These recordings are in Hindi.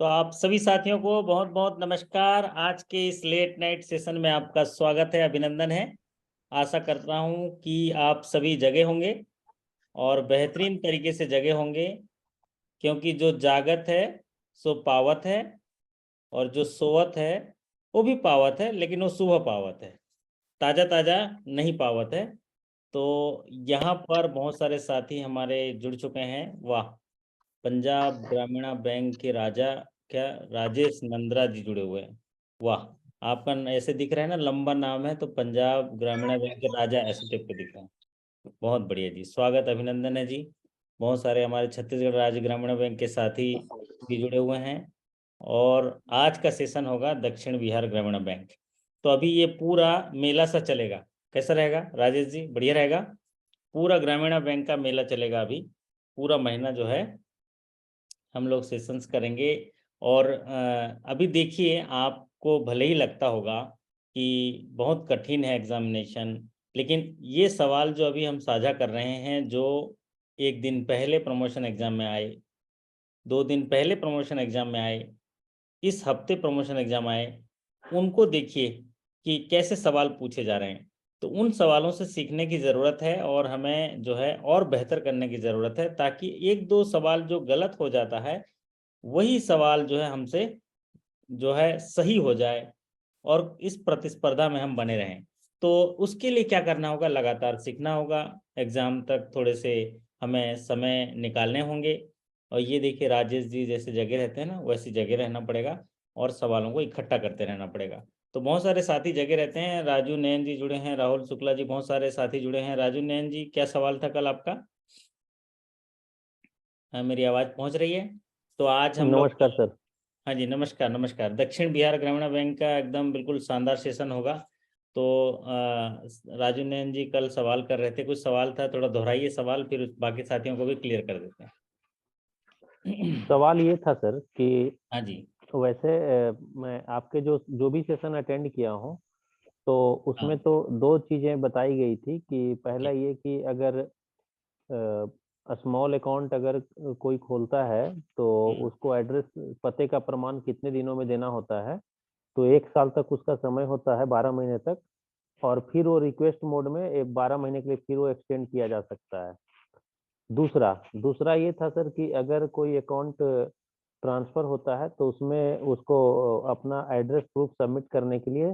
तो आप सभी साथियों को बहुत बहुत नमस्कार। आज के इस लेट नाइट सेशन में आपका स्वागत है, अभिनंदन है। आशा करता हूं कि आप सभी जगे होंगे और बेहतरीन तरीके से जगे होंगे, क्योंकि जो जागत है सो पावत है और जो सोवत है वो भी पावत है, लेकिन वो सुबह पावत है, ताज़ा ताज़ा नहीं पावत है। तो यहाँ पर बहुत सारे साथी हमारे जुड़ चुके हैं। वाह, पंजाब ग्रामीण बैंक के राजा, क्या राजेश नंद्रा जी जुड़े हुए हैं। वाह, आपका ऐसे दिख रहा है ना, लंबा नाम है तो पंजाब ग्रामीण बैंक के राजा ऐसे टाइप के दिख रहे हैं। बहुत बढ़िया जी, स्वागत अभिनंदन है जी। बहुत सारे हमारे छत्तीसगढ़ राज्य ग्रामीण बैंक के साथी भी जुड़े हुए हैं और आज का सेशन होगा दक्षिण बिहार ग्रामीण बैंक। तो अभी ये पूरा मेला सा चलेगा, कैसा रहेगा राजेश जी? बढ़िया रहेगा। पूरा ग्रामीण बैंक का मेला चलेगा अभी पूरा महीना जो है हम लोग सेशंस करेंगे। और अभी देखिए, आपको भले ही लगता होगा कि बहुत कठिन है एग्जामिनेशन, लेकिन ये सवाल जो अभी हम साझा कर रहे हैं, जो एक दिन पहले प्रमोशन एग्जाम में आए, 2 दिन पहले प्रमोशन एग्जाम में आए, इस हफ्ते प्रमोशन एग्जाम आए, उनको देखिए कि कैसे सवाल पूछे जा रहे हैं। तो उन सवालों से सीखने की ज़रूरत है और हमें जो है और बेहतर करने की ज़रूरत है, ताकि एक दो सवाल जो गलत हो जाता है वही सवाल जो है हमसे जो है सही हो जाए और इस प्रतिस्पर्धा में हम बने रहें। तो उसके लिए क्या करना होगा? लगातार सीखना होगा। एग्जाम तक थोड़े से हमें समय निकालने होंगे। और ये देखिए, राजेश जी जैसे जगह रहते हैं ना, वैसी जगह रहना पड़ेगा और सवालों को इकट्ठा करते रहना पड़ेगा। तो बहुत सारे साथी जगह रहते हैं। राजू नयन जी जुड़े हैं, राहुल शुक्ला जी, बहुत सारे साथी जुड़े हैं। राजू नयन जी, क्या सवाल था कल आपका? हाँ, मेरी आवाज़ पहुंच रही है? तो आज हम लोग, नमस्कार सर। हाँ जी, नमस्कार नमस्कार। दक्षिण बिहार ग्रामीण बैंक का एकदम बिल्कुल शानदार सेशन होगा। तो राजू नयन जी कल सवाल कर रहे थे, कुछ सवाल था, थोड़ा दोहराइए सवाल, फिर बाकी साथियों को भी क्लियर कर देते हैं। सवाल ये था सर कि हाँ जी। वैसे मैं आपके जो जो भी सेशन अटेंड किया हूँ, तो उसमें हाँ तो दो चीजें बताई गई थी कि पहला जी। ये कि अगर स्मॉल अकाउंट अगर कोई खोलता है तो उसको एड्रेस पते का प्रमाण कितने दिनों में देना होता है। तो 1 साल तक उसका समय होता है, 12 महीने तक। और फिर वो रिक्वेस्ट मोड में 12 महीने के लिए फिर वो एक्सटेंड किया जा सकता है। दूसरा दूसरा ये था सर कि अगर कोई अकाउंट ट्रांसफर होता है तो उसमें उसको अपना एड्रेस प्रूफ सबमिट करने के लिए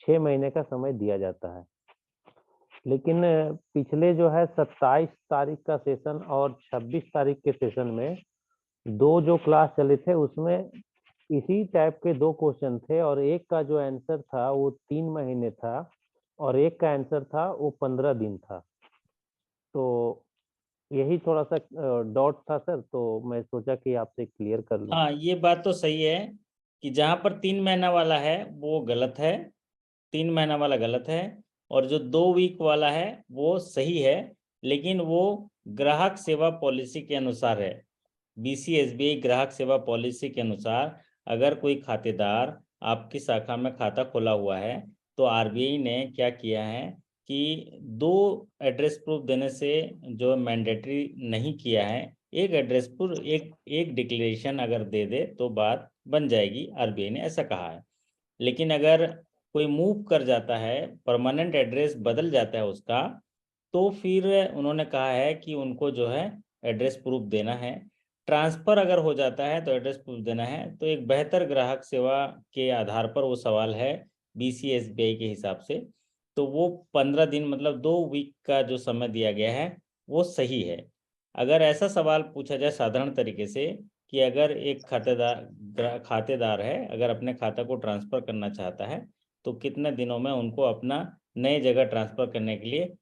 6 महीने का समय दिया जाता है। लेकिन पिछले जो है 27 तारीख का सेशन और 26 तारीख के सेशन में दो जो क्लास चले थे उसमें इसी टाइप के दो क्वेश्चन थे, और एक का जो आंसर था वो 3 महीने था और एक का आंसर था वो 15 दिन था। तो यही थोड़ा सा डॉट था सर, तो मैं सोचा कि आपसे क्लियर कर लूं। हाँ, ये बात तो सही है कि जहाँ पर 3 महीना वाला है वो गलत है, 3 महीना वाला गलत है, और जो 2 वीक वाला है वो सही है। लेकिन वो ग्राहक सेवा पॉलिसी के अनुसार है। BCSBI ग्राहक सेवा पॉलिसी के अनुसार अगर कोई खातेदार आपकी शाखा में खाता खोला हुआ है, तो RBI ने क्या किया है कि 2 एड्रेस प्रूफ देने से जो मैंडेटरी नहीं किया है, एक एड्रेस प्रूफ, एक एक डिक्लेरेशन अगर दे दे तो बात बन जाएगी, RBI ने ऐसा कहा है। लेकिन अगर कोई मूव कर जाता है, परमानेंट एड्रेस बदल जाता है उसका, तो फिर उन्होंने कहा है कि उनको जो है एड्रेस प्रूफ देना है। ट्रांसफ़र अगर हो जाता है तो एड्रेस प्रूफ देना है। तो एक बेहतर ग्राहक सेवा के आधार पर वो सवाल है BCSBI के हिसाब से। तो वो 15 दिन मतलब 2 वीक का जो समय दिया गया है वो सही है। अगर ऐसा सवाल पूछा जाए साधारण तरीके से कि अगर एक खातेदार है, अगर अपने खाता को ट्रांसफ़र करना चाहता है, तो कितने दिनों में उनको अपना नए जगह ट्रांसफ़र करने के लिए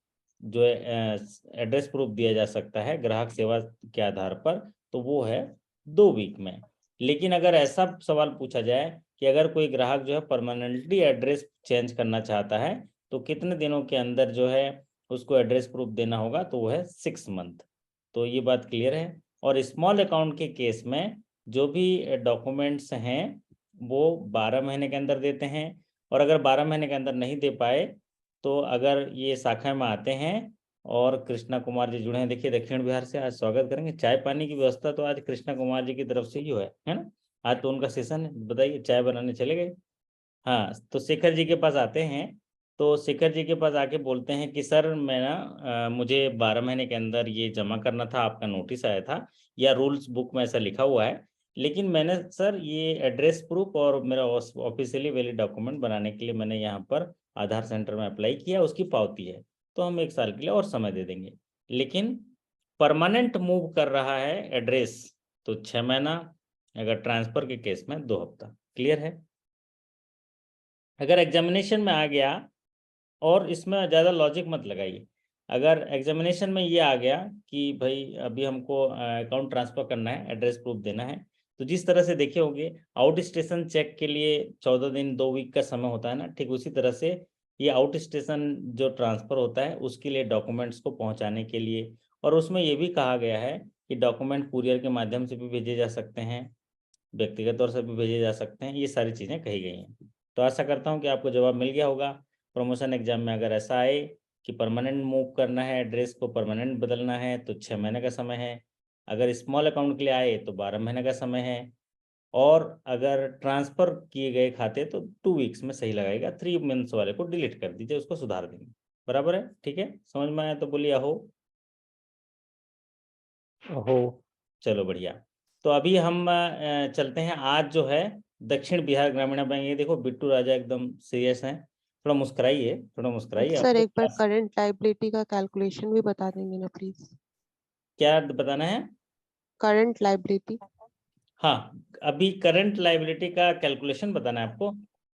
जो है एड्रेस प्रूफ दिया जा सकता है ग्राहक सेवा के आधार पर, तो वो है 2 वीक में। लेकिन अगर ऐसा सवाल पूछा जाए कि अगर कोई ग्राहक जो है परमानेंटली एड्रेस चेंज करना चाहता है, तो कितने दिनों के अंदर जो है उसको एड्रेस प्रूफ देना होगा, तो वो है 6 मंथ। तो ये बात क्लियर है। और स्मॉल अकाउंट के केस में जो भी डॉक्यूमेंट्स हैं वो 12 महीने के अंदर देते हैं। और अगर 12 महीने के अंदर नहीं दे पाए, तो अगर ये शाखा में आते हैं, और कृष्णा कुमार जी जुड़े हैं, देखिए दक्षिण बिहार से, आज स्वागत करेंगे। चाय पानी की व्यवस्था तो आज कृष्णा कुमार जी की तरफ से ही है ना? आज तो उनका सेशन है, बताइए चाय बनाने चले गए। हाँ, तो शेखर जी के पास आते हैं। तो शेखर जी के पास आके बोलते हैं कि सर मैं ना मुझे 12 महीने के अंदर ये जमा करना था, आपका नोटिस आया था या रूल्स बुक में ऐसा लिखा हुआ है, लेकिन मैंने सर ये एड्रेस प्रूफ और मेरा ऑफिशियली वैलिड डॉक्यूमेंट बनाने के लिए मैंने यहाँ पर आधार सेंटर में अप्लाई किया, उसकी पावती है, तो हम 1 साल के लिए और समय दे देंगे। लेकिन परमानेंट मूव कर रहा है एड्रेस, तो 6 महीना, अगर ट्रांसफर के केस में 2 हफ्ता। क्लियर है? अगर एग्जामिनेशन में आ गया, और इसमें ज़्यादा लॉजिक मत लगाइए, अगर एग्जामिनेशन में ये आ गया कि भाई अभी हमको अकाउंट ट्रांसफर करना है, एड्रेस प्रूफ देना है, तो जिस तरह से देखे होंगे आउट स्टेशन चेक के लिए 14 दिन 2 वीक का समय होता है ना, ठीक उसी तरह से ये आउट स्टेशन जो ट्रांसफर होता है उसके लिए डॉक्यूमेंट्स को पहुंचाने के लिए, और उसमें ये भी कहा गया है कि डॉक्यूमेंट कुरियर के माध्यम से भी भेजे जा सकते हैं, व्यक्तिगत तौर से भी भेजे जा सकते हैं, ये सारी चीज़ें कही गई हैं। तो आशा करता हूँ कि आपको जवाब मिल गया होगा। प्रमोशन एग्जाम में अगर ऐसा आए कि परमानेंट मूव करना है, एड्रेस को परमानेंट बदलना है, तो 6 महीने का समय है। अगर स्मॉल अकाउंट के लिए आए तो 12 महीने का समय है। और अगर ट्रांसफर किए गए खाते तो 2 वीक्स में सही लगाएगा, 3 मंथ्स वाले को डिलीट कर दीजिए, उसको सुधार देंगे। बराबर है? ठीक है, समझ में आया तो बोलिए हो। हो। चलो बढ़िया। तो अभी हम चलते हैं आज जो है दक्षिण बिहार ग्रामीण बैंक। ये देखो बिट्टू राजा एकदम सीरियस हैं, थोड़ा मुस्कुराइए, थोड़ा मुस्कुराइए सर आपको एक बार करंट लाइबिलिटी का कैलकुलेशन भी बता देंगे ना प्लीज। क्या बताना है? Current liability. हाँ, अभी करंट लायबिलिटी का कैलकुलेशन बताना है आपको,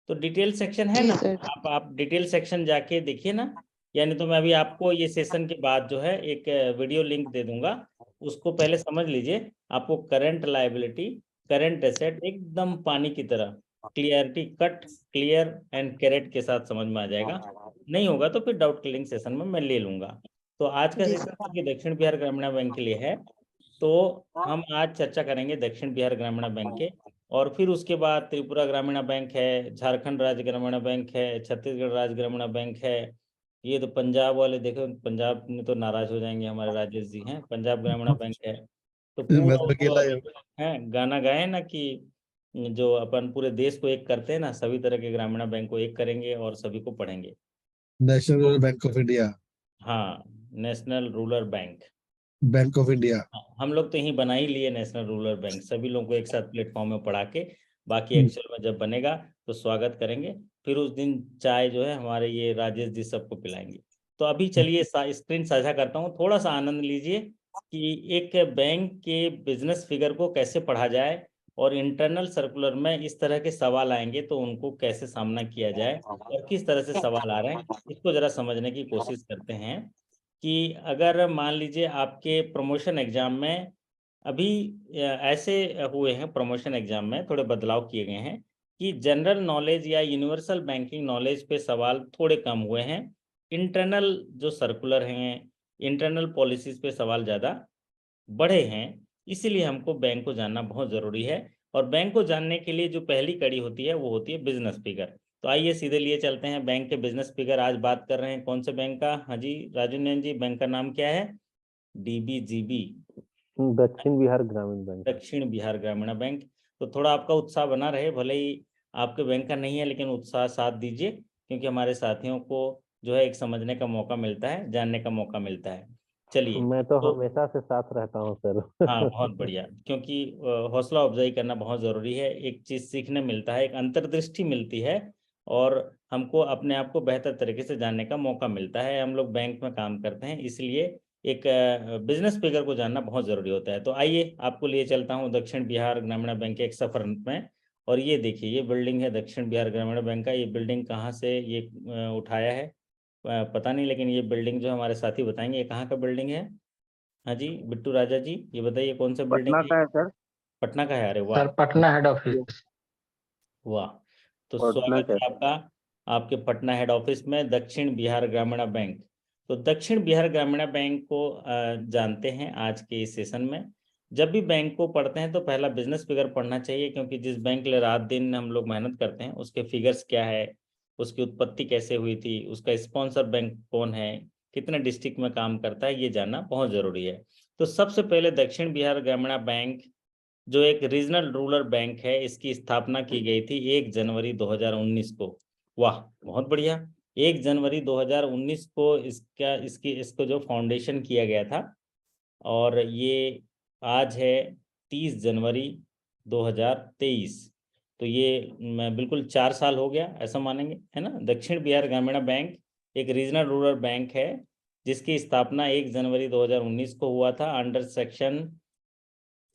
तो डिटेल सेक्शन है जी ना, सर। आप डिटेल सेक्शन जाके देखिए ना, यानी तो मैं अभी आपको ये सेशन के बाद जो है एक वीडियो लिंक दे दूंगा, उसको पहले समझ लीजिए। आपको करंट लायबिलिटी, करंट एसेट एकदम पानी की तरह clarity, cut clear and carrot के साथ समझ में आ जाएगा। नहीं होगा तो फिर डाउट क्लियरिंग सेशन में मैं ले लूंगा। तो आज का जी सेशन सर। क्योंकि दक्षिण बिहार ग्रामीण बैंक के लिए है, तो हम आज चर्चा करेंगे दक्षिण बिहार ग्रामीण बैंक के, और फिर उसके बाद त्रिपुरा ग्रामीण बैंक है, झारखंड राज्य ग्रामीण बैंक है, छत्तीसगढ़ राज्य ग्रामीण बैंक है। ये तो पंजाब वाले देखो, पंजाब में तो नाराज हो जाएंगे हमारे राजेश जी हैं, पंजाब ग्रामीण बैंक है। तो मैं पूरा तो अकेला ही हूँ। है गाना गाए ना कि जो अपन पूरे देश को एक करते हैं ना, सभी तरह के ग्रामीण बैंक को एक करेंगे और सभी को पढ़ेंगे। National bank of India. हाँ, national rural bank. Bank of India. हम लोग तो यहीं बना ही लिए नेशनल रूरल बैंक, सभी लोगों को एक साथ प्लेटफॉर्म में पढ़ा के, बाकी एक्चुअल में जब बनेगा तो स्वागत करेंगे। फिर उस दिन चाय जो है हमारे ये राजेश जी सबको पिलाएंगे। तो अभी चलिए स्क्रीन साझा करता हूँ, थोड़ा सा आनंद लीजिए कि एक बैंक के बिजनेस फिगर को कैसे पढ़ा जाए, और इंटरनल सर्कुलर में इस तरह के सवाल आएंगे तो उनको कैसे सामना किया जाए, और किस तरह से सवाल आ रहे हैं इसको जरा समझने की कोशिश करते हैं। कि अगर मान लीजिए आपके प्रमोशन एग्जाम में अभी ऐसे हुए हैं, प्रमोशन एग्जाम में थोड़े बदलाव किए गए हैं कि जनरल नॉलेज या यूनिवर्सल बैंकिंग नॉलेज पे सवाल थोड़े कम हुए हैं, इंटरनल जो सर्कुलर हैं, इंटरनल पॉलिसीज पे सवाल ज़्यादा बढ़े हैं। इसीलिए हमको बैंक को जानना बहुत ज़रूरी है, और बैंक को जानने के लिए जो पहली कड़ी होती है वो होती है बिजनेस फिगर। तो आइए सीधे लिए चलते हैं बैंक के बिजनेस फिगर। आज बात कर रहे हैं कौन से बैंक का? हाँ जी राजू नैन जी, बैंक का नाम क्या है? DBGB, दक्षिण बिहार ग्रामीण बैंक। दक्षिण बिहार ग्रामीण बैंक। तो थोड़ा आपका उत्साह बना रहे, भले ही आपके बैंक का नहीं है लेकिन उत्साह साथ दीजिए, क्योंकि हमारे साथियों को जो है एक समझने का मौका मिलता है, जानने का मौका मिलता है। चलिए, मैं तो तो हमेशा से साथ रहता हूँ सर। हाँ बहुत बढ़िया, क्योंकि हौसला अफजाई करना बहुत ज़रूरी है, एक चीज़ सीखने मिलता है, एक अंतर्दृष्टि मिलती है, और हमको अपने आप को बेहतर तरीके से जानने का मौका मिलता है। हम लोग बैंक में काम करते हैं, इसलिए एक बिजनेस फिगर को जानना बहुत ज़रूरी होता है। तो आइए आपको लिए चलता हूँ दक्षिण बिहार ग्रामीण बैंक के एक सफ़र में। और ये देखिए, ये बिल्डिंग है दक्षिण बिहार ग्रामीण बैंक का। ये बिल्डिंग कहाँ से ये उठाया है पता नहीं, लेकिन ये बिल्डिंग जो हमारे साथी बताएंगे ये कहाँ का बिल्डिंग है। हाँ जी बिट्टू राजा जी, ये बताइए कौन सा बिल्डिंग पटना है? का है सर। पटना का है? अरे वाह, सर पटना हेड ऑफिस। वाह। तो पटना स्वागत का। है आपका आपके पटना हेड ऑफिस में दक्षिण बिहार ग्रामीण बैंक। तो दक्षिण बिहार ग्रामीण बैंक को जानते हैं आज के इस सेशन में। जब भी बैंक को पढ़ते हैं तो पहला बिजनेस फिगर पढ़ना चाहिए, क्योंकि जिस बैंक के लिए रात दिन हम लोग मेहनत करते हैं उसके फिगर्स क्या है, उसकी उत्पत्ति कैसे हुई थी, उसका स्पॉन्सर बैंक कौन है, कितने डिस्ट्रिक्ट में काम करता है, ये जानना बहुत जरूरी है। तो सबसे पहले दक्षिण बिहार ग्रामीण बैंक जो एक रीजनल रूरल बैंक है, इसकी स्थापना की गई थी 1 जनवरी 2019 को। वाह, बहुत बढ़िया। 1 जनवरी 2019 को इसको जो फाउंडेशन किया गया था, और ये आज है 30 जनवरी 2023। तो ये बिल्कुल 4 साल हो गया, ऐसा मानेंगे, है ना। दक्षिण बिहार ग्रामीण बैंक एक रीजनल रूरल बैंक है जिसकी स्थापना 1 जनवरी 2019 को हुआ था under section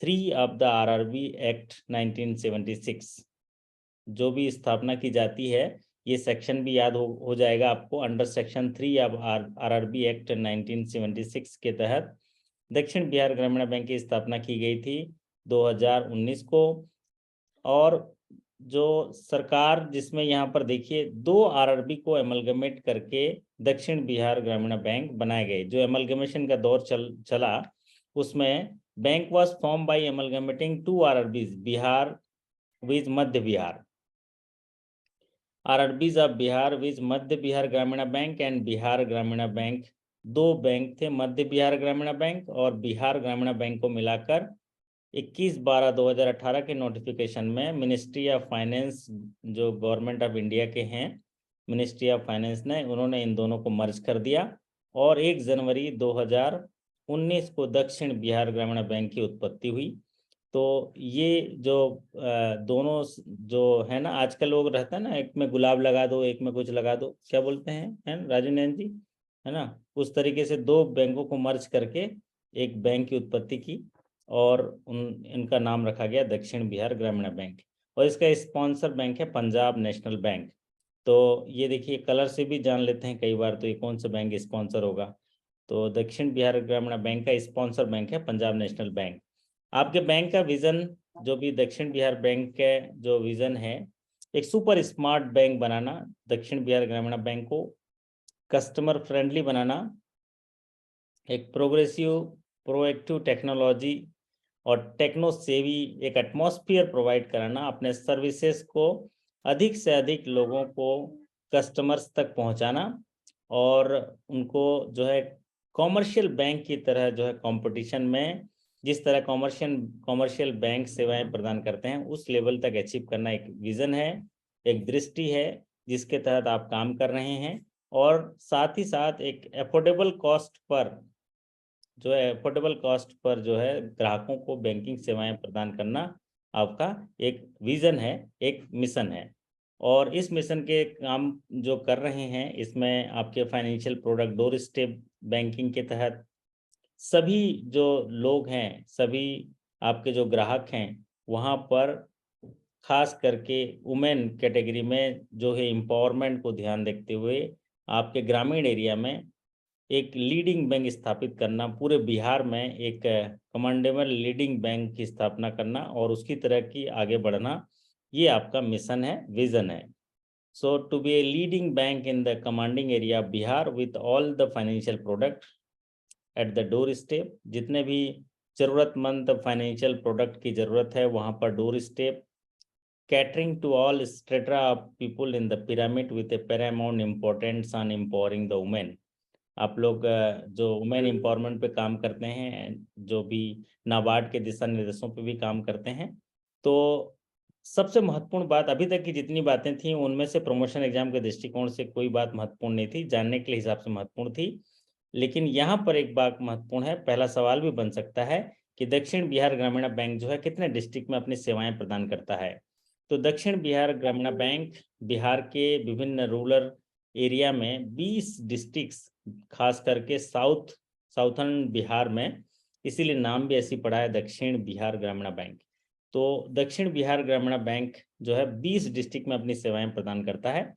3 of the RRB act 1976। जो भी स्थापना की जाती है, ये सेक्शन भी याद हो जाएगा आपको। Under section 3 of RRB act 1976 के तहत दक्षिण बिहार ग्रामीण बैंक की स्थापना की गई थी 2019 को। और जो सरकार, जिसमें यहाँ पर देखिए 2 आरआरबी को एमलगमेट करके दक्षिण बिहार ग्रामीण बैंक बनाए गए। जो एमलगमेशन का दौर चला उसमें bank was form by amalgamating 2 RRBs, Bihar with Madhya Bihar, RRBs of Bihar with Madhya Bihar Gramin bank and Bihar Gramin bank. 2 bank थे, मध्य बिहार ग्रामीण बैंक और बिहार ग्रामीण बैंक को मिलाकर 21/12/2018 के नोटिफिकेशन में मिनिस्ट्री ऑफ फाइनेंस, जो गवर्नमेंट ऑफ इंडिया के हैं, मिनिस्ट्री ऑफ फाइनेंस ने, उन्होंने इन दोनों को मर्ज कर दिया और 1 जनवरी 2019 को दक्षिण बिहार ग्रामीण बैंक की उत्पत्ति हुई। तो ये जो दोनों जो है ना, आजकल लोग रहता है ना, एक में गुलाब लगा दो, एक में कुछ लगा दो, क्या बोलते हैं, है राजू नैन जी, है ना। उस तरीके से 2 बैंकों को मर्ज करके एक बैंक की उत्पत्ति की और इनका नाम रखा गया दक्षिण बिहार ग्रामीण बैंक। और इसका स्पॉन्सर बैंक है पंजाब नेशनल बैंक। तो ये देखिए, कलर से भी जान लेते हैं कई बार तो ये कौन सा बैंक स्पॉन्सर होगा। तो दक्षिण बिहार ग्रामीण बैंक का स्पॉन्सर बैंक है पंजाब नेशनल बैंक। आपके बैंक का विजन, जो भी दक्षिण बिहार बैंक का जो विजन है, एक सुपर स्मार्ट बैंक बनाना, दक्षिण बिहार ग्रामीण बैंक को कस्टमर फ्रेंडली बनाना, एक प्रोग्रेसिव प्रोएक्टिव टेक्नोलॉजी और टेक्नो सेवी एक एटमॉस्फेयर प्रोवाइड कराना, अपने सर्विसेज को अधिक से अधिक लोगों को, कस्टमर्स तक पहुंचाना और उनको जो है कॉमर्शियल बैंक की तरह जो है कंपटीशन में जिस तरह कॉमर्शियल बैंक सेवाएं प्रदान करते हैं उस लेवल तक अचीव करना एक विजन है, एक दृष्टि है जिसके तहत आप काम कर रहे हैं। और साथ ही साथ एक अफोर्डेबल कॉस्ट पर जो है ग्राहकों को बैंकिंग सेवाएं प्रदान करना आपका एक विजन है, एक मिशन है। और इस मिशन के काम जो कर रहे हैं, इसमें आपके financial product door step banking के तहत सभी जो लोग हैं, सभी आपके जो ग्राहक हैं, वहाँ पर खास करके वुमेन कैटेगरी में जो है एम्पावरमेंट को ध्यान देखते हुए आपके ग्रामीण एरिया में एक लीडिंग बैंक स्थापित करना, पूरे बिहार में एक कमांडेबल लीडिंग बैंक की स्थापना करना और उसकी तरह की आगे बढ़ना, ये आपका मिशन है, विजन है। So to be a leading bank in the commanding area of Bihar with all the financial product at the door step, जितने भी जरूरतमंद फाइनेंशियल प्रोडक्ट की जरूरत है वहाँ पर door step, catering to all strata of people in the pyramid with a paramount importance on empowering the women. आप लोग जो वुमेन एम्पावरमेंट पे काम करते हैं, जो भी नाबार्ड के दिशा निर्देशों पे भी काम करते हैं, तो सबसे महत्वपूर्ण बात, अभी तक की जितनी बातें थी उनमें से प्रमोशन एग्जाम के दृष्टिकोण से कोई बात महत्वपूर्ण नहीं थी, जानने के हिसाब से महत्वपूर्ण थी, लेकिन यहाँ पर एक बात महत्वपूर्ण है। पहला सवाल भी बन सकता है कि दक्षिण बिहार ग्रामीण बैंक जो है कितने डिस्ट्रिक्ट में अपनी सेवाएं प्रदान करता है। तो दक्षिण बिहार ग्रामीण बैंक बिहार के विभिन्न रूरल एरिया में 20 डिस्ट्रिक्ट्स, खास करके साउथर्न बिहार में, इसीलिए नाम भी ऐसी पड़ा है दक्षिण बिहार ग्रामीण बैंक। तो दक्षिण बिहार ग्रामीण बैंक जो है 20 डिस्ट्रिक्ट में अपनी सेवाएं प्रदान करता है।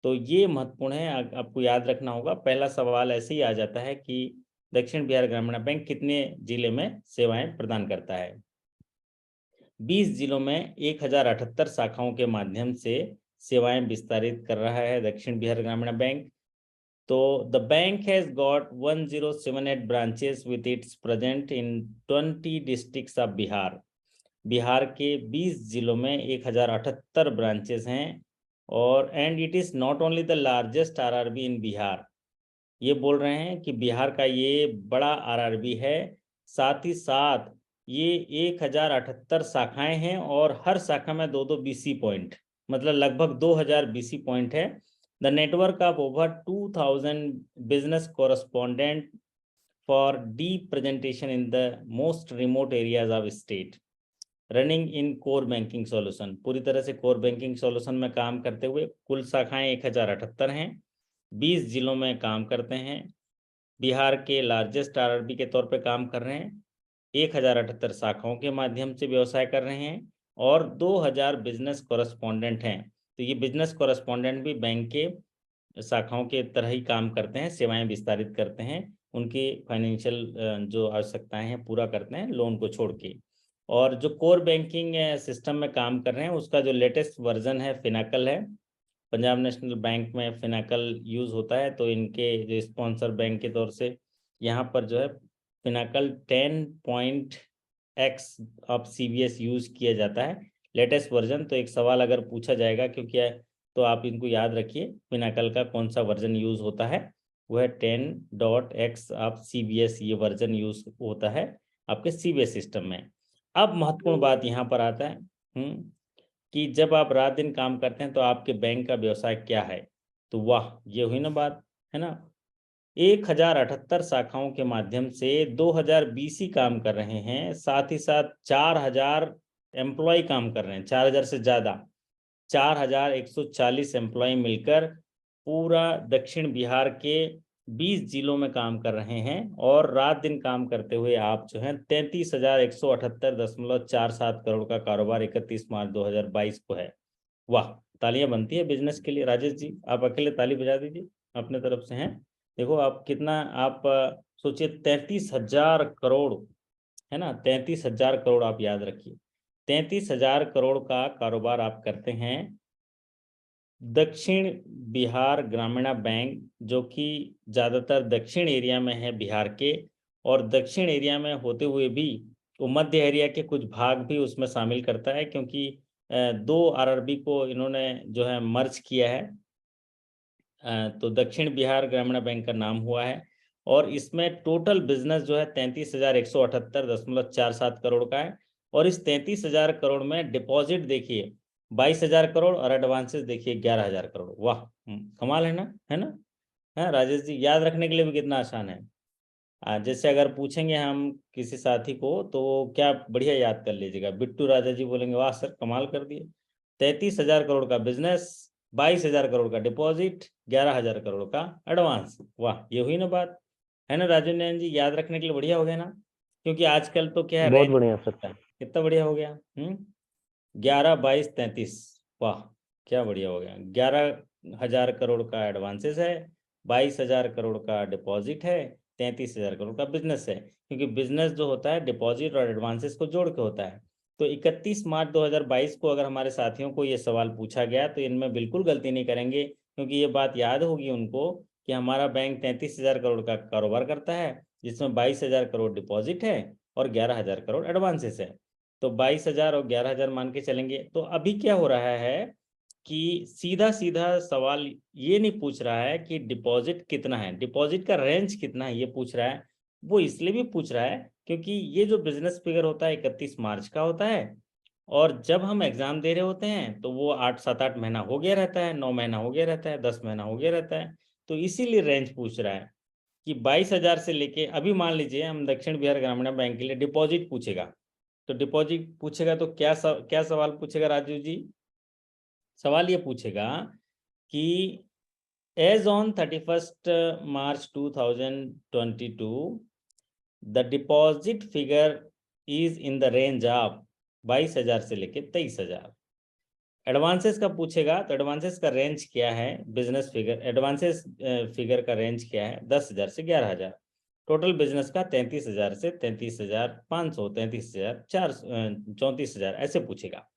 तो ये महत्वपूर्ण है, आपको याद रखना होगा। पहला सवाल ऐसे ही आ जाता है कि दक्षिण बिहार ग्रामीण बैंक कितने जिले में सेवाएं प्रदान करता है। 20 जिलों में 1078 शाखाओं के माध्यम से सेवाएं विस्तारित कर रहा है दक्षिण बिहार ग्रामीण बैंक। तो the bank has got 1078 branches with its present in 20 districts of Bihar. Bihar के 20 जिलों में 1078 ब्रांचेस हैं और and it is not only the largest RRB in Bihar. ये बोल रहे हैं कि बिहार का ये बड़ा आरआरबी है, साथ ही साथ ये 1078 शाखाएं हैं और हर शाखा में 2-2 BC पॉइंट, मतलब लगभग 2000 BC पॉइंट है। The network of over 2000 business correspondent for deep presentation in the most remote areas of state, running in core banking solution. पूरी तरह से कोर बैंकिंग सॉल्यूशन में काम करते हुए कुल शाखाएं 1078 हैं, 20 जिलों में काम करते हैं, बिहार के लार्जेस्ट RRB के तौर पे काम कर रहे हैं, 1078 शाखाओं के माध्यम से व्यवसाय कर रहे हैं और 2000 बिजनेस कोरस्पॉन्डेंट हैं। तो ये बिजनेस कोरस्पॉन्डेंट भी बैंक के शाखाओं के तरह ही काम करते हैं, सेवाएं विस्तारित करते हैं, उनकी फाइनेंशियल जो आवश्यकताएं हैं पूरा करते हैं लोन को छोड़ के। और जो कोर बैंकिंग सिस्टम में काम कर रहे हैं उसका जो लेटेस्ट वर्जन है फिनाकल है। पंजाब नेशनल बैंक में फिनाकल यूज़ होता है, तो इनके जो स्पॉन्सर बैंक के तौर से यहाँ पर जो है Finacle 10.x of CBS use किया जाता है, लेटेस्ट वर्जन। तो एक सवाल अगर पूछा जाएगा क्योंकि तो आप इनको याद रखिए फिनाकल का कौन सा वर्जन यूज़ होता है, वह 10.x ऑफ CBS ये वर्जन यूज़ होता है आपके CBS सिस्टम में। अब महत्वपूर्ण बात यहाँ पर आता है कि जब आप रात दिन काम करते हैं तो आपके बैंक का व्यवसाय क्या है। तो वाह, ये हुई ना बात, है ना। 1078 शाखाओं के माध्यम से 2000 BC काम कर रहे हैं, साथ ही साथ 4000 एम्प्लॉय काम कर रहे हैं, 4000 से ज़्यादा, 4140 एम्प्लॉय मिलकर पूरा दक्षिण बिहार के 20 जिलों में काम कर रहे हैं। और रात दिन काम करते हुए आप जो है 33,178.47 करोड़ का कारोबार 31 मार्च 2022 को है। वाह, तालियां बनती है बिजनेस के लिए। राजेश जी आप अकेले ताली बजा दीजिए अपने तरफ से हैं। देखो आप कितना, आप सोचिए 33,000 करोड़, है ना, 33,000 करोड़ आप याद रखिए, 33,000 करोड़ का कारोबार आप करते हैं। दक्षिण बिहार ग्रामीण बैंक जो कि ज़्यादातर दक्षिण एरिया में है बिहार के, और दक्षिण एरिया में होते हुए भी वो मध्य एरिया के कुछ भाग भी उसमें शामिल करता है, क्योंकि 2 RRB को इन्होंने जो है मर्ज किया है। तो दक्षिण बिहार ग्रामीण बैंक का नाम हुआ है और इसमें टोटल बिजनेस जो है 33,178.47 करोड़ का है। और इस 33,000 करोड़ में डिपॉजिट देखिए 22,000 करोड़ और एडवांसेस देखिए 11,000 करोड़। वाह, कमाल है ना, है ना। है राजेश जी, याद रखने के लिए भी कितना आसान है। जैसे अगर पूछेंगे हम किसी साथी को तो क्या बढ़िया याद कर लीजिएगा, बिट्टू राजा जी बोलेंगे वाह सर कमाल कर दिए, 33,000 करोड़ का बिजनेस, 22,000 करोड़ का डिपॉजिट, 11,000 करोड़ का एडवांस। वाह, ये हुई ना बात, है ना राजू नयन जी, याद रखने के लिए बढ़िया हो गया ना। क्योंकि आजकल तो क्या है, बहुत बढ़िया सर, कितना बढ़िया हो गया। 11, 22, 33, वाह क्या बढ़िया हो गया। 11,000 करोड़ का एडवांसेस है, 22,000 करोड़ का डिपॉजिट है, 33,000 करोड़ का बिजनेस है। क्योंकि बिजनेस जो होता है डिपॉजिट और एडवांसेस को जोड़ के होता है। तो 31 मार्च 2022 को अगर हमारे साथियों को ये सवाल पूछा गया तो इनमें बिल्कुल गलती नहीं करेंगे, क्योंकि ये बात याद होगी उनको कि हमारा बैंक 33,000 करोड़ का कारोबार करता है, जिसमें 22,000 करोड़ डिपॉजिट है और 11,000 करोड़ एडवांसेस है। तो 22,000 और 11,000 मान के चलेंगे। तो अभी क्या हो रहा है कि सीधा सीधा सवाल ये नहीं पूछ रहा है कि डिपॉजिट कितना है, डिपॉजिट का रेंज कितना है, ये पूछ रहा है। वो इसलिए भी पूछ रहा है क्योंकि ये जो बिजनेस फिगर होता है 31 मार्च का होता है, और जब हम एग्जाम दे रहे होते हैं तो वो 7-8 महीना हो गया रहता है, 9 महीना हो गया रहता है, 10 महीना हो गया रहता है। तो इसीलिए रेंज पूछ रहा है कि 22,000 से लेके, अभी मान लीजिए हम दक्षिण बिहार ग्रामीण बैंक के लिए डिपॉजिट पूछेगा, तो डिपॉजिट पूछेगा तो क्या सवाल पूछेगा राजू जी। सवाल ये पूछेगा कि as on 31 March 2022 the deposit figure is in the range of 22,000 से लेके 23,000। एडवांसेस का पूछेगा तो एडवांसेस का रेंज क्या है, बिजनेस फिगर एडवांसेस फिगर का रेंज क्या है, 10,000 से 11,000। टोटल बिजनेस का 33,000 से 33,500, 33,400, 34,000 ऐसे पूछेगा।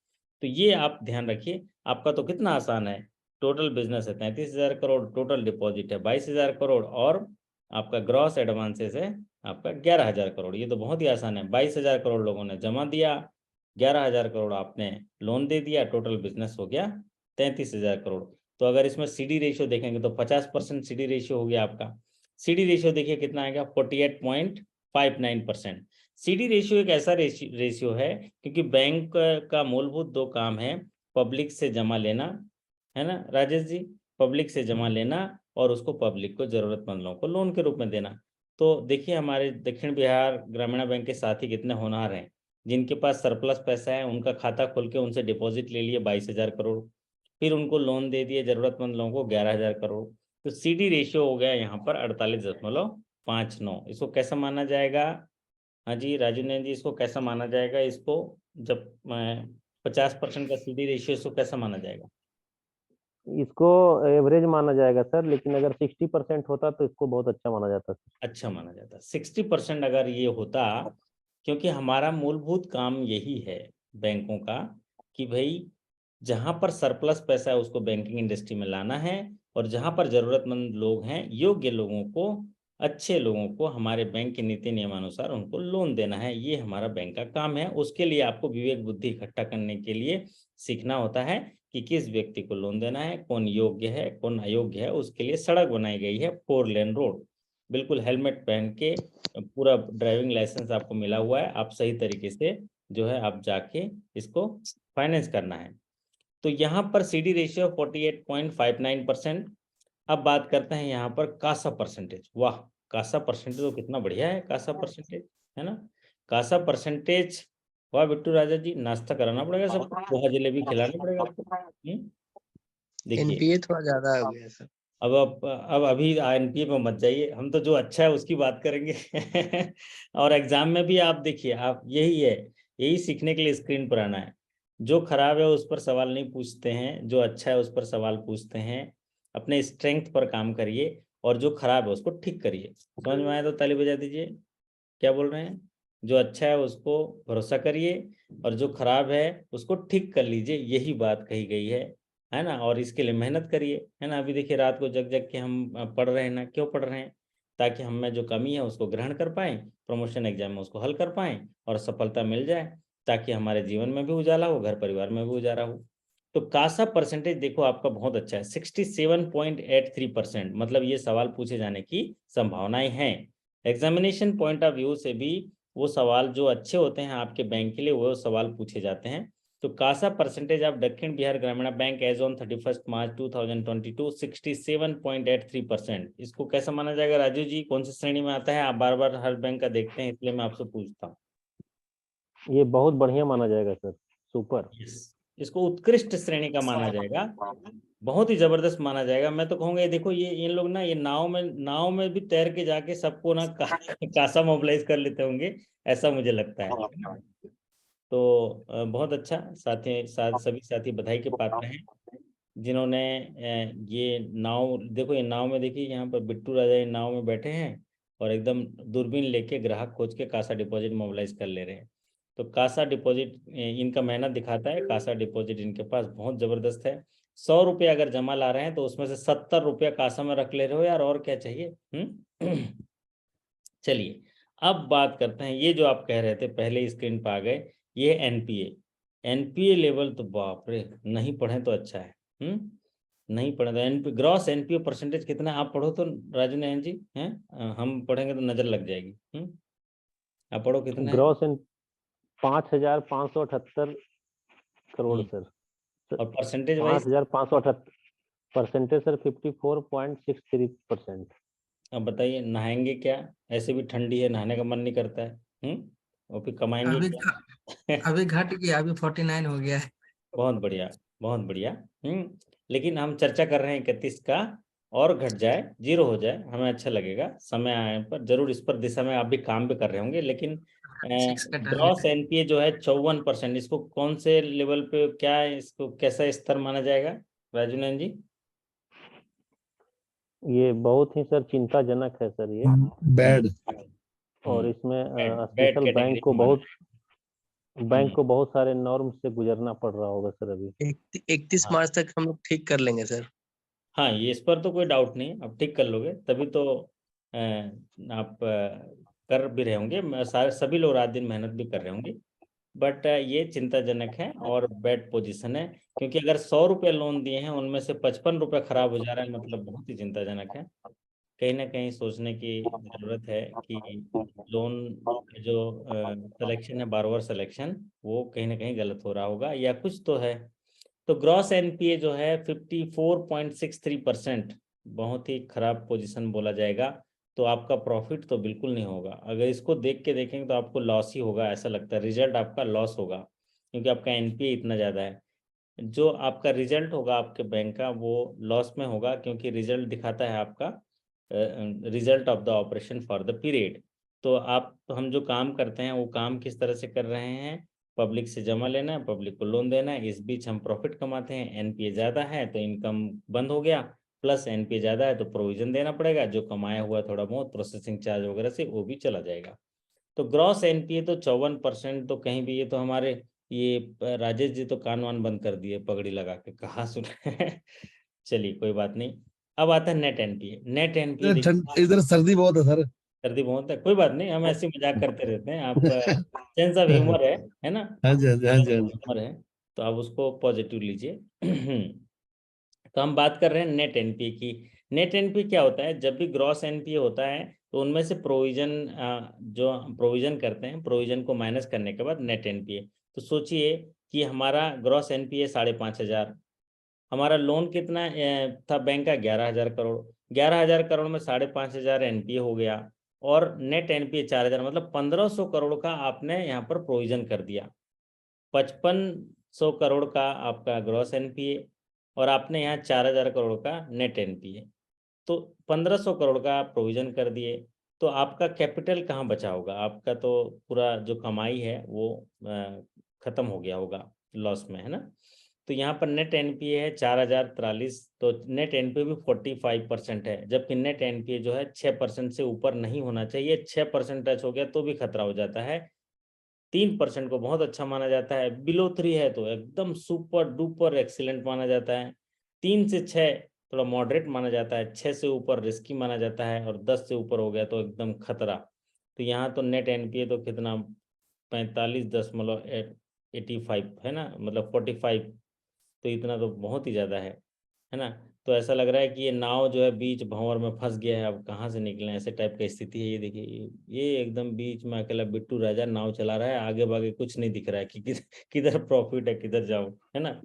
तो ये आप ध्यान रखिए, आपका तो कितना आसान है। टोटल बिजनेस है 33,000 करोड़, टोटल डिपॉजिट है 22,000 करोड़ और आपका ग्रॉस एडवांसेस है आपका 11,000 करोड़। ये तो बहुत ही आसान है। 22,000 करोड़ लोगों ने जमा दिया, 11,000 करोड़ आपने लोन दे दिया, टोटल बिजनेस हो गया 33,000 करोड़। तो अगर इसमें CD रेशियो देखेंगे तो 50% CD रेशियो हो गया आपका। CD रेशियो देखिए कितना आएगा, 48.5 59%। CD रेशियो एक ऐसा रेशियो है क्योंकि बैंक का मूलभूत दो काम है, पब्लिक से जमा लेना, है ना राजेश जी, पब्लिक से जमा लेना और उसको पब्लिक को, जरूरतमंद लोगों को लोन के रूप में देना। तो देखिए हमारे दक्षिण बिहार ग्रामीण बैंक के साथी कितने होनहार हैं, जिनके पास सरप्लस पैसा है उनका खाता खोल के उनसे डिपॉजिट ले लिए 22,000 करोड़, फिर उनको लोन दे दिए जरूरतमंद लोगों को 11,000 करोड़। तो CD रेशियो हो गया यहाँ पर 48.59। इसको कैसा माना जाएगा? हाँ जी राजू नैन जी, इसको कैसा माना जाएगा? इसको जब 50% का CD रेशियो, इसको कैसा माना जाएगा? इसको एवरेज माना जाएगा सर, लेकिन अगर 60% होता तो इसको बहुत अच्छा माना जाता सर। अच्छा माना जाता 60% अगर ये होता, क्योंकि हमारा मूलभूत काम यही है बैंकों का कि भाई जहां पर सरप्लस पैसा है उसको बैंकिंग इंडस्ट्री में लाना है, और जहां पर जरूरतमंद लोग हैं, योग्य लोगों को, अच्छे लोगों को हमारे बैंक के नीति नियमानुसार उनको लोन देना है। ये हमारा बैंक का काम है। उसके लिए आपको विवेक बुद्धि इकट्ठा करने के लिए सीखना होता है कि किस व्यक्ति को लोन देना है, कौन योग्य है कौन अयोग्य है। उसके लिए सड़क बनाई गई है 4 लेन रोड, बिल्कुल हेलमेट पहन के, पूरा ड्राइविंग लाइसेंस आपको मिला हुआ है, आप सही तरीके से जो है आप जाके इसको फाइनेंस करना है। तो यहाँ पर CD रेशियो 48.59%। अब बात करते हैं यहाँ पर कासा परसेंटेज। वाह, कासा परसेंटेज तो कितना बढ़िया है, कासा परसेंटेज, है ना? कासा परसेंटेज, वाह बिट्टू राजा जी, नाश्ता कराना पड़ेगा सबको, पोहा जलेबी खिलाना पड़ेगा आपको। देखिए एनपीए थोड़ा ज्यादा हो गया सर। अब अभी NPA में मत जाइए, हम तो जो अच्छा है उसकी बात करेंगे। और एग्जाम में भी आप देखिए, आप यही है, यही सीखने के लिए स्क्रीन पर आना है। जो खराब है उस पर सवाल नहीं पूछते हैं, जो अच्छा है उस पर सवाल पूछते हैं। अपने स्ट्रेंथ पर काम करिए और जो खराब है उसको ठीक करिए। समझ में आया तो ताली बजा दीजिए। क्या बोल रहे हैं? जो अच्छा है उसको भरोसा करिए और जो खराब है उसको ठीक कर लीजिए, यही बात कही गई है ना? और इसके लिए मेहनत करिए, है ना? अभी देखिए रात को जग जग के हम पढ़ रहे हैं ना, क्यों पढ़ रहे हैं? ताकि हम में जो कमी है उसको ग्रहण कर पाएं, प्रमोशन एग्जाम में उसको हल कर पाएं और सफलता मिल जाए, ताकि हमारे जीवन में भी उजाला हो, घर परिवार में भी उजाला हो। तो कासा परसेंटेज देखो आपका बहुत अच्छा है, 67.83%। मतलब ये सवाल पूछे जाने की संभावनाएं हैं। एग्जामिनेशन पॉइंट ऑफ व्यू से भी वो सवाल जो अच्छे होते हैं आपके बैंक के लिए, वो सवाल पूछे जाते हैं। तो कासा परसेंटेज ऑफ दक्षिण Bihar Gramin bank as on 31 March 2022 67.83%। इसको कैसा माना जाएगा राजू जी? कौन सी श्रेणी में आता है? आप बार बार हर बैंक का देखते हैं इसलिए मैं आपसे पूछता हूँ। ये बहुत बढ़िया माना जाएगा सर, सुपर। इसको उत्कृष्ट श्रेणी का माना जाएगा, बहुत ही जबरदस्त माना जाएगा। मैं तो कहूंगा ये देखो, ये इन लोग ना, ये नाव में भी तैर के जाके सबको ना कासा मोबिलाइज कर लेते होंगे, ऐसा मुझे लगता है। तो बहुत अच्छा सभी साथी बधाई के पात्र हैं जिन्होंने ये नाव, देखो ये नाव में देखिए, यहाँ पर बिट्टू राजा ये नाव में बैठे हैं और एकदम दूरबीन लेके ग्राहक खोज के कासा डिपॉजिट मोबिलाइज कर ले रहे हैं। तो कासा डिपॉजिट इनका मेहनत दिखाता है। कासा डिपॉजिट इनके पास बहुत जबरदस्त है। 100 रुपये अगर जमा ला रहे हैं तो उसमें से 70 रुपया कासा में रख ले रहे हो यार, और क्या चाहिए? चलिए अब बात करते हैं, ये जो आप कह रहे थे पहले स्क्रीन पर आ गए, ये एनपीए लेवल तो बाप रे, नहीं पढ़े तो अच्छा है। नहीं पढ़े तो ग्रॉस एनपीए परसेंटेज कितना है? आप पढ़ो तो राजू नयन जी, हैं? हम पढ़ेंगे तो नजर लग जाएगी। आप पढ़ो कितना है? ग्रॉस इन 5,578 करोड़ सर। और परसेंटेज वाइज? 5,578 percentage sir 54.63%। अब बताइए नहाएंगे क्या? ऐसे भी ठंडी है, नहाने का मन नहीं करता है। और फिर कमाएंगे अभी क्या? अभी घट गया, अभी 49 हो गया है। बहुत बढ़िया, बहुत बढ़िया। लेकिन हम चर्चा कर रहे हैं 31 का, और घट जाए, 0 हो जाए, हमें अच्छा लगेगा। समय आने पर जरूर इस पर दिशा में आप भी काम भी कर रहे होंगे। लेकिन 6 का ग्रॉस टारगेट है। एनपीए जो है 54%, इसको कौन से लेवल पे, क्या है, इसको कैसा स्तर माना जाएगा राजू नयन जी? ये बहुत ही सर चिंताजनक है सर ये। बैड। और इसमें बैड स्पेशल कैटेगरी में माना जाएगा। बैंक को बहुत सारे नॉर्म से गुजरना पड़ रहा होगा सर अभी। 31 हाँ मार्च तक हम लोग ठीक कर लेंगे सर। हाँ, ये इस पर तो कोई डाउट नहीं, अब ठीक कर लोगे तभी तो आप कर भी रहे होंगे। सारे सभी लोग रात दिन मेहनत भी कर रहे होंगे। बट ये चिंताजनक है और बैड पोजीशन है, क्योंकि अगर 100 रुपये लोन दिए हैं उनमें से 55 रुपये खराब हो जा रहा है, मतलब बहुत ही चिंताजनक है। कहीं ना कहीं सोचने की जरूरत है कि लोन जो सिलेक्शन है, बारोवर सिलेक्शन, वो कहीं ना कहीं गलत हो रहा होगा या कुछ तो है। तो ग्रॉस एनपीए जो है 54.63%, बहुत ही खराब पोजीशन बोला जाएगा। तो आपका प्रॉफिट तो बिल्कुल नहीं होगा। अगर इसको देख के देखेंगे तो आपको लॉस ही होगा, ऐसा लगता है। रिजल्ट आपका लॉस होगा क्योंकि आपका एनपीए इतना ज़्यादा है। जो आपका रिजल्ट होगा आपके बैंक का वो लॉस में होगा, क्योंकि रिजल्ट दिखाता है आपका result of the operation for the period. तो हम जो काम करते हैं वो काम किस तरह से कर रहे हैं? पब्लिक से जमा लेना है, पब्लिक को लोन देना है, इस बीच हम प्रॉफिट कमाते हैं। एनपीए ज़्यादा है तो इनकम बंद हो गया, प्लस एनपीए ज़्यादा है तो प्रोविजन देना पड़ेगा, जो कमाया हुआ थोड़ा बहुत प्रोसेसिंग चार्ज वगैरह से वो भी चला जाएगा। तो ग्रॉस एनपीए तो 54%, तो कहीं भी ये तो हमारे ये राजेश जी तो कान वान बंद कर दिए पगड़ी लगा के, कहाँ सुने। चलिए कोई बात नहीं। अब आता है नेट एनपीए। नेट एनपीए इधर देखिए, इधर सर्दी बहुत है सर। सर्दी बहुत है, कोई बात नहीं, हम ऐसे मजाक करते रहते हैं। आप सेंस ऑफ ह्यूमर है ना? हाँ जी, हाँ जी, हाँ जी, हाँ जी। ह्यूमर है तो आप उसको पॉजिटिव लीजिए। तो हम बात कर रहे हैं नेट एनपीए की। नेट एनपीए क्या होता है? जब भी ग्रॉस एनपीए होता है तो उनमें से प्रोविजन, जो प्रोविजन करते हैं, प्रोविजन को माइनस करने के बाद नेट एनपीए। तो सोचिए कि हमारा ग्रॉस एनपीए 5,500, हमारा लोन कितना था बैंक का? 11,000 करोड़। 11,000 करोड़ में 5,500 एनपीए हो गया, और नेट एनपीए 4,000, मतलब 1,500 करोड़ का आपने यहाँ पर प्रोविजन कर दिया। 5,500 करोड़ का आपका ग्रॉस एनपीए, और आपने यहाँ 4,000 करोड़ का नेट एनपीए। तो 1,500 करोड़ का आप प्रोविजन कर दिए, तो आपका कैपिटल कहाँ बचा होगा? आपका तो पूरा जो कमाई है वो खत्म हो गया होगा लॉस में, है ना? तो यहाँ पर नेट एनपीए है 4,043, तो नेट एनपीए भी 45% है, जबकि नेट एनपीए जो है 6% से ऊपर नहीं होना चाहिए। 6% टच हो गया तो भी खतरा हो जाता है। 3% को बहुत अच्छा माना जाता है, बिलो 3 है तो एकदम सुपर डुपर एक्सीलेंट माना जाता है। 3 से 6 थोड़ा मॉडरेट माना जाता है, 6 से ऊपर रिस्की माना जाता है, और 10 से ऊपर हो गया तो एकदम खतरा। तो यहाँ तो नेट एनपीए तो कितना, 45.85 है ना, मतलब 45। तो इतना तो बहुत ही ज़्यादा है ना? तो ऐसा लग रहा है कि ये नाव जो है बीच भंवर में फंस गया है, अब कहाँ से निकले, ऐसे टाइप का स्थिति है। ये देखिए, ये एकदम बीच में अकेला बिट्टू राजा नाव चला रहा है, आगे बागे कुछ नहीं दिख रहा है कि किधर प्रॉफिट है, किधर जाऊं, है ना?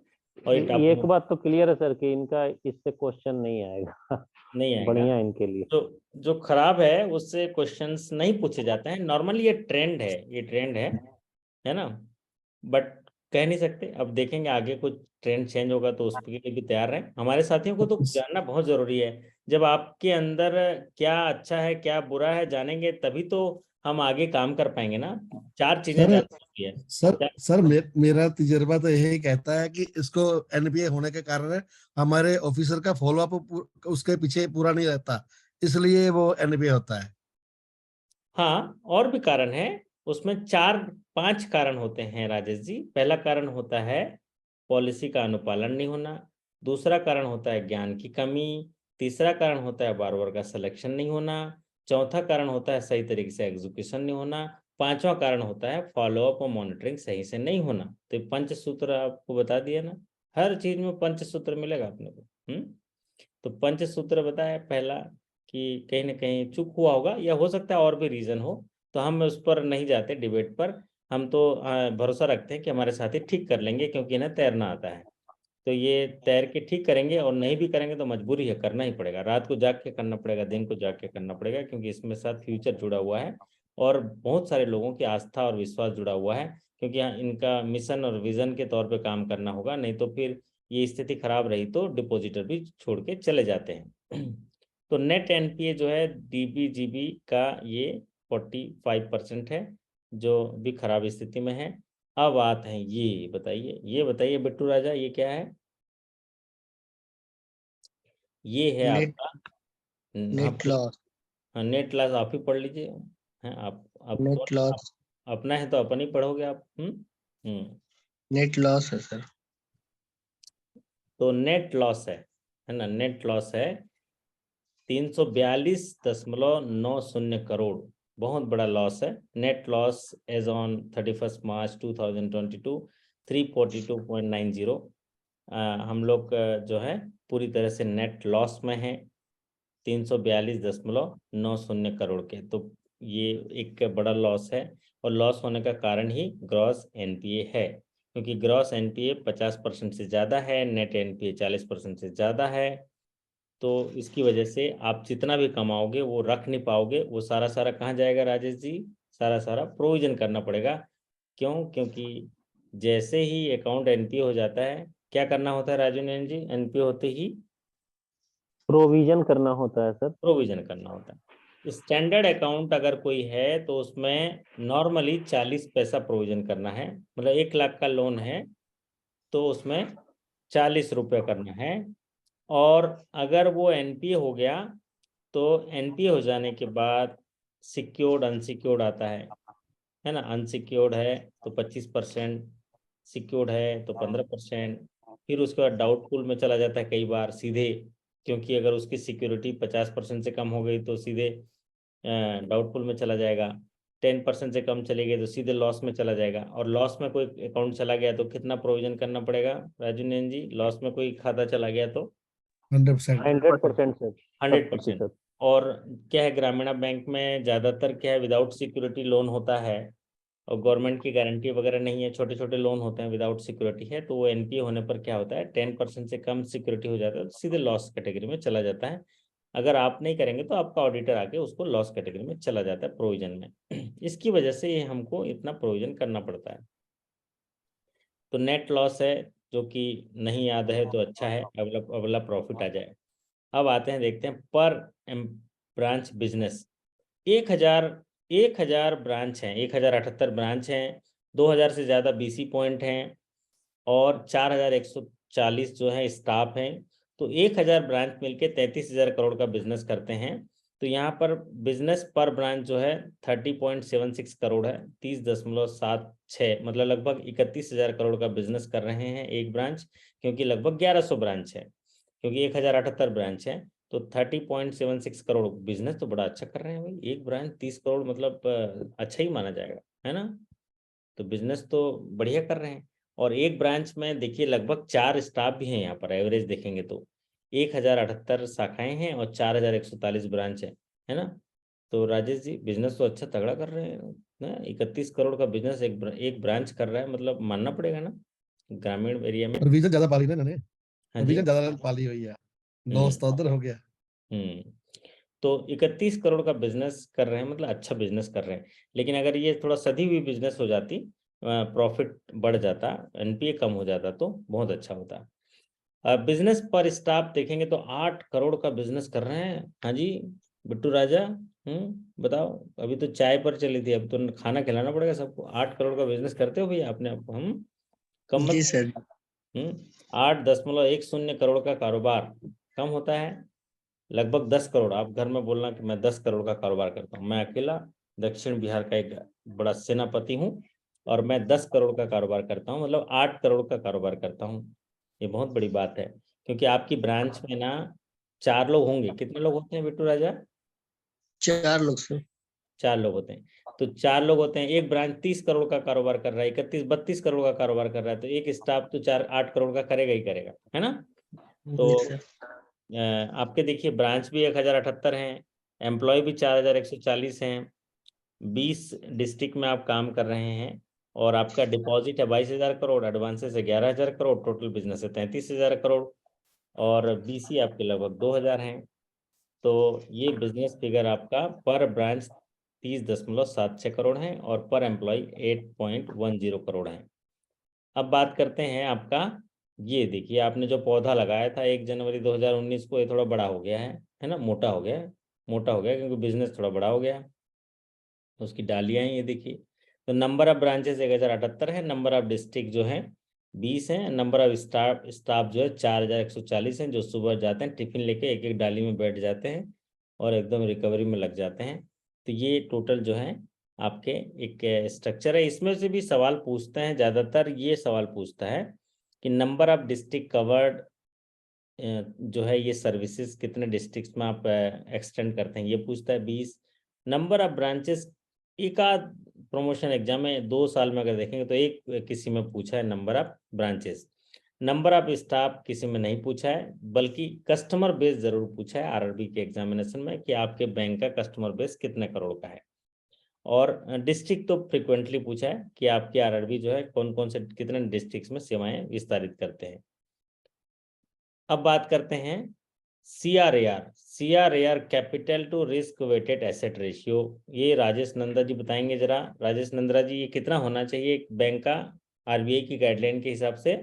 और ये एक टापू बात तो क्लियर है सर कि इनका इससे क्वेश्चन नहीं आएगा। नहीं आएगा। बढ़िया इनके लिए। जो जो खराब है उससे क्वेश्चंस नहीं पूछे जाते हैं नॉर्मली, ये ट्रेंड है, ये ट्रेंड है ना? बट कह नहीं सकते, अब देखेंगे आगे कुछ ट्रेंड चेंज होगा तो उसके लिए भी तैयार रहें। हमारे साथियों को तो जानना बहुत जरूरी है। जब आपके अंदर क्या अच्छा है क्या बुरा है जानेंगे, तभी तो हम आगे काम कर पाएंगे ना। 4 चीजें सर जाननी होती है। सर मेरा तजुर्बा तो यही कहता है कि इसको एनपीए होने के कारण हमारे ऑफिसर का फॉलो अप उसके पीछे पूरा नहीं रहता, इसलिए वो एनपीए होता है। हाँ, और भी कारण है उसमें, 4-5 कारण होते हैं राजेश जी। पहला कारण होता है पॉलिसी का अनुपालन नहीं होना। दूसरा कारण होता है ज्ञान की कमी। तीसरा कारण होता है बारबर का सिलेक्शन नहीं होना। चौथा कारण होता है सही तरीके से एग्जीक्यूशन नहीं होना। पांचवा कारण होता है फॉलोअप और मॉनिटरिंग सही से नहीं होना। तो ये पंचसूत्र आपको बता दिया ना, हर चीज में पंचसूत्र मिलेगा अपने को। तो पंचसूत्र बताया पहला, कि कहीं ना कहीं चूक हुआ होगा, या हो सकता है और भी रीजन हो। तो हम उस पर नहीं जाते डिबेट पर, हम तो भरोसा रखते हैं कि हमारे साथी ठीक कर लेंगे, क्योंकि इन्हें तैरना आता है। तो ये तैर के ठीक करेंगे, और नहीं भी करेंगे तो मजबूरी है, करना ही पड़ेगा। रात को जाग के करना पड़ेगा, दिन को जाग के करना पड़ेगा, क्योंकि इसमें साथ फ्यूचर जुड़ा हुआ है, और बहुत सारे लोगों की आस्था और विश्वास जुड़ा हुआ है। क्योंकि यहाँ इनका मिशन और विजन के तौर पे काम करना होगा, नहीं तो फिर ये स्थिति खराब रही तो डिपॉजिटर भी छोड़ के चले जाते हैं। तो नेट एनपीए जो है डीबीजीबी का ये 45% है, जो भी खराब स्थिति में है। अब बात है, ये बताइए बिट्टू राजा, ये क्या है? ये है नेट आपका, हाँ नेट लॉस। हाँ, नेट लॉस आप ही पढ़ लीजिए। हैं आप नेट लॉस। अपना है तो अपन ही पढ़ोगे आप। नेट लॉस है सर। तो नेट लॉस है ना? नेट लॉस है 342.90 करोड़, बहुत बड़ा लॉस है। Net loss as on 31 March 2022 342.90। हम लोग जो है पूरी तरह से नेट लॉस में है। 342.90 करोड़ के। तो ये एक बड़ा लॉस है, और लॉस होने का कारण ही ग्रॉस एनपीए है, क्योंकि ग्रॉस एनपीए 50% से ज़्यादा है, नेट एनपीए 40% से ज़्यादा है। तो इसकी वजह से आप जितना भी कमाओगे वो रख नहीं पाओगे, वो सारा सारा कहाँ जाएगा राजेश जी? सारा सारा प्रोविजन करना पड़ेगा। क्यों? क्योंकि जैसे ही अकाउंट एनपीए हो जाता है, क्या करना होता है राजू नयन जी? एनपीए होते ही प्रोविजन करना होता है सर। प्रोविजन करना होता है। स्टैंडर्ड अकाउंट अगर कोई है तो उसमें नॉर्मली 40 पैसा प्रोविजन करना है, मतलब 1 लाख का लोन है तो उसमें 40 रुपये करना है। और अगर वो एनपीए हो गया तो एनपीए हो जाने के बाद सिक्योर्ड अनसिक्योर्ड आता है ना? अनसिक्योर्ड है तो 25%, सिक्योर्ड है तो 15%, फिर उसके बाद डाउटफुल में चला जाता है कई बार सीधे, क्योंकि अगर उसकी सिक्योरिटी 50% से कम हो गई तो सीधे डाउटफुल में चला जाएगा। 10% से कम चली गई तो सीधे लॉस में चला जाएगा। और लॉस में कोई अकाउंट चला गया तो कितना प्रोविजन करना पड़ेगा राजू नैन जी? लॉस में कोई खाता चला गया तो 100%। 100% सर। 100%। और क्या है, ग्रामीण बैंक में ज़्यादातर क्या है, विदाउट सिक्योरिटी लोन होता है, और गवर्नमेंट की गारंटी वगैरह नहीं है, छोटे छोटे लोन होते हैं, विदाउट सिक्योरिटी है। तो वो एनपीए होने पर क्या होता है, 10% से कम सिक्योरिटी हो जाता है तो सीधे लॉस कैटेगरी में चला जाता है। अगर आप नहीं करेंगे तो आपका ऑडिटर आके उसको लॉस कैटेगरी में चला जाता है प्रोविजन में। इसकी वजह से ये हमको इतना प्रोविजन करना पड़ता है। तो नेट लॉस है, जो कि नहीं याद है तो अच्छा है, अगला प्रॉफिट आ जाए। अब आते हैं, देखते हैं पर ब्रांच बिजनेस। 1000 ब्रांच हैं, 1078 ब्रांच हैं, 2000 से ज़्यादा बीसी पॉइंट हैं, और 4140 जो है स्टाफ हैं। तो 1000 ब्रांच मिलके 33,000 करोड़ का बिजनेस करते हैं। तो यहाँ पर बिजनेस पर ब्रांच जो है 30.76 करोड़ है, 30.76, मतलब लगभग 31,000 करोड़ का बिजनेस कर रहे हैं एक ब्रांच, क्योंकि लगभग 1100 ब्रांच है, क्योंकि 1078 ब्रांच है। तो 30.76 करोड़ बिजनेस तो बड़ा अच्छा कर रहे हैं भाई। एक ब्रांच 30 करोड़, मतलब अच्छा ही माना जाएगा, है ना? तो बिजनेस तो बढ़िया कर रहे हैं। और एक ब्रांच में देखिए लगभग 4 स्टाफ भी हैं यहाँ पर, एवरेज देखेंगे तो 1078 शाखाएं हैं और 4140 ब्रांच है ना? तो राजेश जी बिजनेस तो अच्छा तगड़ा कर रहे हैं ना। 31 करोड़ का बिजनेस एक ब्रांच कर रहा है, मतलब मानना पड़ेगा ना, ग्रामीण एरिया में। प्रोविजन ज्यादा पाली ना इन्होंने, हाँ जी। प्रोविजन ज्यादा पाली हुई है, लॉस तो उधर हो गया। तो 31 करोड़ का बिजनेस कर रहे हैं, मतलब अच्छा बिजनेस कर रहे हैं। लेकिन अगर ये थोड़ा सधी हुई बिजनेस हो जाती, प्रॉफिट बढ़ जाता, एनपीए कम हो जाता तो बहुत अच्छा होता। बिजनेस पर स्टाफ देखेंगे तो 8 करोड़ का बिजनेस कर रहे हैं। हाँ जी बिट्टू राजा, बताओ। अभी तो चाय पर चली थी, अब तो खाना खिलाना पड़ेगा सबको। 8 करोड़ का बिजनेस करते हो भैया अपने आप को? हम कम मत। जी सर। 8.10 करोड़ का कारोबार कम होता है? लगभग 10 करोड़। आप घर में बोलना कि मैं 10 करोड़ का कारोबार करता हूँ। मैं अकेला दक्षिण बिहार का एक बड़ा सेनापति हूँ, और मैं 10 करोड़ का कारोबार करता हूँ, मतलब 8 करोड़ का कारोबार करता हूँ। ये बहुत बड़ी बात है, क्योंकि आपकी ब्रांच में ना 4 लोग होंगे। कितने लोग होते हैं बिट्टू राजा? 4 लोग सर। 4 लोग होते हैं। तो 4 लोग होते हैं, एक ब्रांच 30 करोड़ का कारोबार कर रहा है, 31-32 करोड़ का कारोबार कर रहा है, तो एक स्टाफ तो 8 करोड़ का करेगा ही करेगा, है ना? तो जी सर। आपके देखिए ब्रांच भी 1078 हैं, एम्प्लॉय भी 4140 हैं, 20 डिस्ट्रिक्ट में आप काम कर रहे हैं, और आपका डिपॉजिट है 22,000 करोड़, एडवांसेस है 11,000 करोड़, टोटल बिजनेस है 33,000 करोड़, और बीसी आपके लगभग 2,000 हैं। तो ये बिजनेस फिगर आपका पर ब्रांच 30.76 करोड़ है, और पर एम्प्लॉय 8.10 करोड़ है। अब बात करते हैं आपका, ये देखिए आपने जो पौधा लगाया था 1 जनवरी 2019 को, ये थोड़ा बड़ा हो गया है ना? मोटा हो गया है, मोटा हो गया क्योंकि बिजनेस थोड़ा बड़ा हो गया है। तो उसकी डालियां हैं ये देखिए। तो नंबर ऑफ ब्रांचेस 1078 है, नंबर ऑफ डिस्ट्रिक्ट जो है 20 है, नंबर ऑफ स्टाफ जो है 4140 है, जो सुबह जाते हैं टिफिन लेके एक एक डाली में बैठ जाते हैं और एकदम रिकवरी में लग जाते हैं। तो ये टोटल जो है आपके एक स्ट्रक्चर है। इसमें से भी सवाल पूछते हैं, ज़्यादातर ये सवाल पूछता है कि नंबर ऑफ डिस्ट्रिक्ट कवर्ड जो है, ये सर्विसेज कितने डिस्ट्रिक्ट्स में आप एक्सटेंड करते हैं, ये पूछता है। 20 नंबर ऑफ ब्रांचेस, एक आध प्रमोशन एग्जाम में 2 साल में अगर देखेंगे तो एक किसी में पूछा है number of branches. Number of staff किसी में नहीं पूछा है, बल्कि कस्टमर बेस जरूर पूछा है आरआरबी के एग्जामिनेशन में कि आपके बैंक का कस्टमर बेस कितने करोड़ का है। और डिस्ट्रिक्ट तो फ्रिक्वेंटली पूछा है कि आपकी आरआरबी जो है कौन कौन से कितने डिस्ट्रिक्ट्स में सेवाएं विस्तारित करते हैं। अब बात करते हैं CRAR capital to risk weighted asset ratio. ये राजेश नंदा जी बताएंगे जरा। राजेश नंदा जी, ये कितना होना चाहिए एक बैंक का आरबीआई की गाइडलाइन के हिसाब से?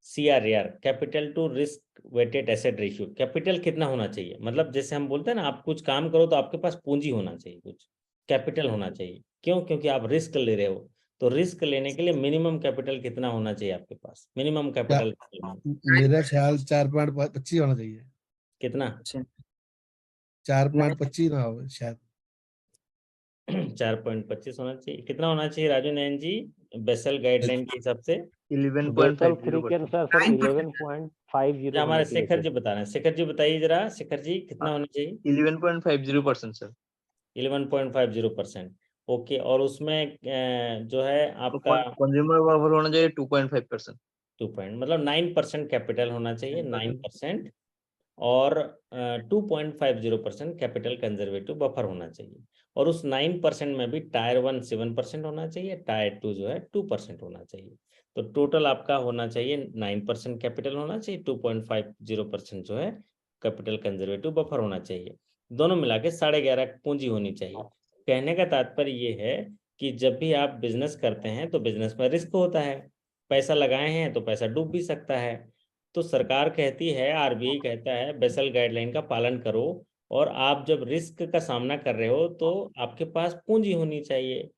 CRAR capital to risk weighted asset ratio, capital कितना होना चाहिए? मतलब जैसे हम बोलते हैं ना, आप कुछ काम करो तो आपके पास पूंजी होना चाहिए, कुछ कैपिटल होना चाहिए। क्यों? क्योंकि आप रिस्क ले रहे हो, तो रिस्क लेने के लिए मिनिमम कैपिटल कितना होना चाहिए आपके पास? मिनिमम कैपिटल मेरा ख्याल 4.25 होना चाहिए। कितना? 4.25 ना हो शायद। 4.25 होना चाहिए। कितना होना चाहिए राजू नयन जी बेसल गाइडलाइन के हिसाब से? बेसल 3 के अनुसार सर 11.50 हमारे होना चाहिए शेखर सर। जी बता रहे हैं। शेखर जी बताइए जरा, शेखर जी कितना होना चाहिए? 11.50% सर। 11.50%। ओके, और उसमें जो है आपका कंज्यूमर पावर होना चाहिए 2.5%। 2 पॉइंट मतलब 9% कैपिटल होना चाहिए, 9%। और 2.50% कैपिटल कंजर्वेटिव बफर होना चाहिए। और उस 9% में भी टायर 1 7% होना चाहिए, टायर 2 जो है 2% होना चाहिए। तो टोटल आपका होना चाहिए 9% कैपिटल होना चाहिए, 2.50% जो है कैपिटल कंजर्वेटिव बफर होना चाहिए। दोनों मिला के 11.5 पूंजी होनी चाहिए। कहने का तात्पर्य ये है कि जब भी आप बिजनेस करते हैं तो बिजनेस में रिस्क होता है। पैसा लगाए हैं तो पैसा डूब भी सकता है। तो सरकार कहती है, आरबीआई कहता है बेसल गाइडलाइन का पालन करो, और आप जब रिस्क का सामना कर रहे हो तो आपके पास पूंजी होनी चाहिए।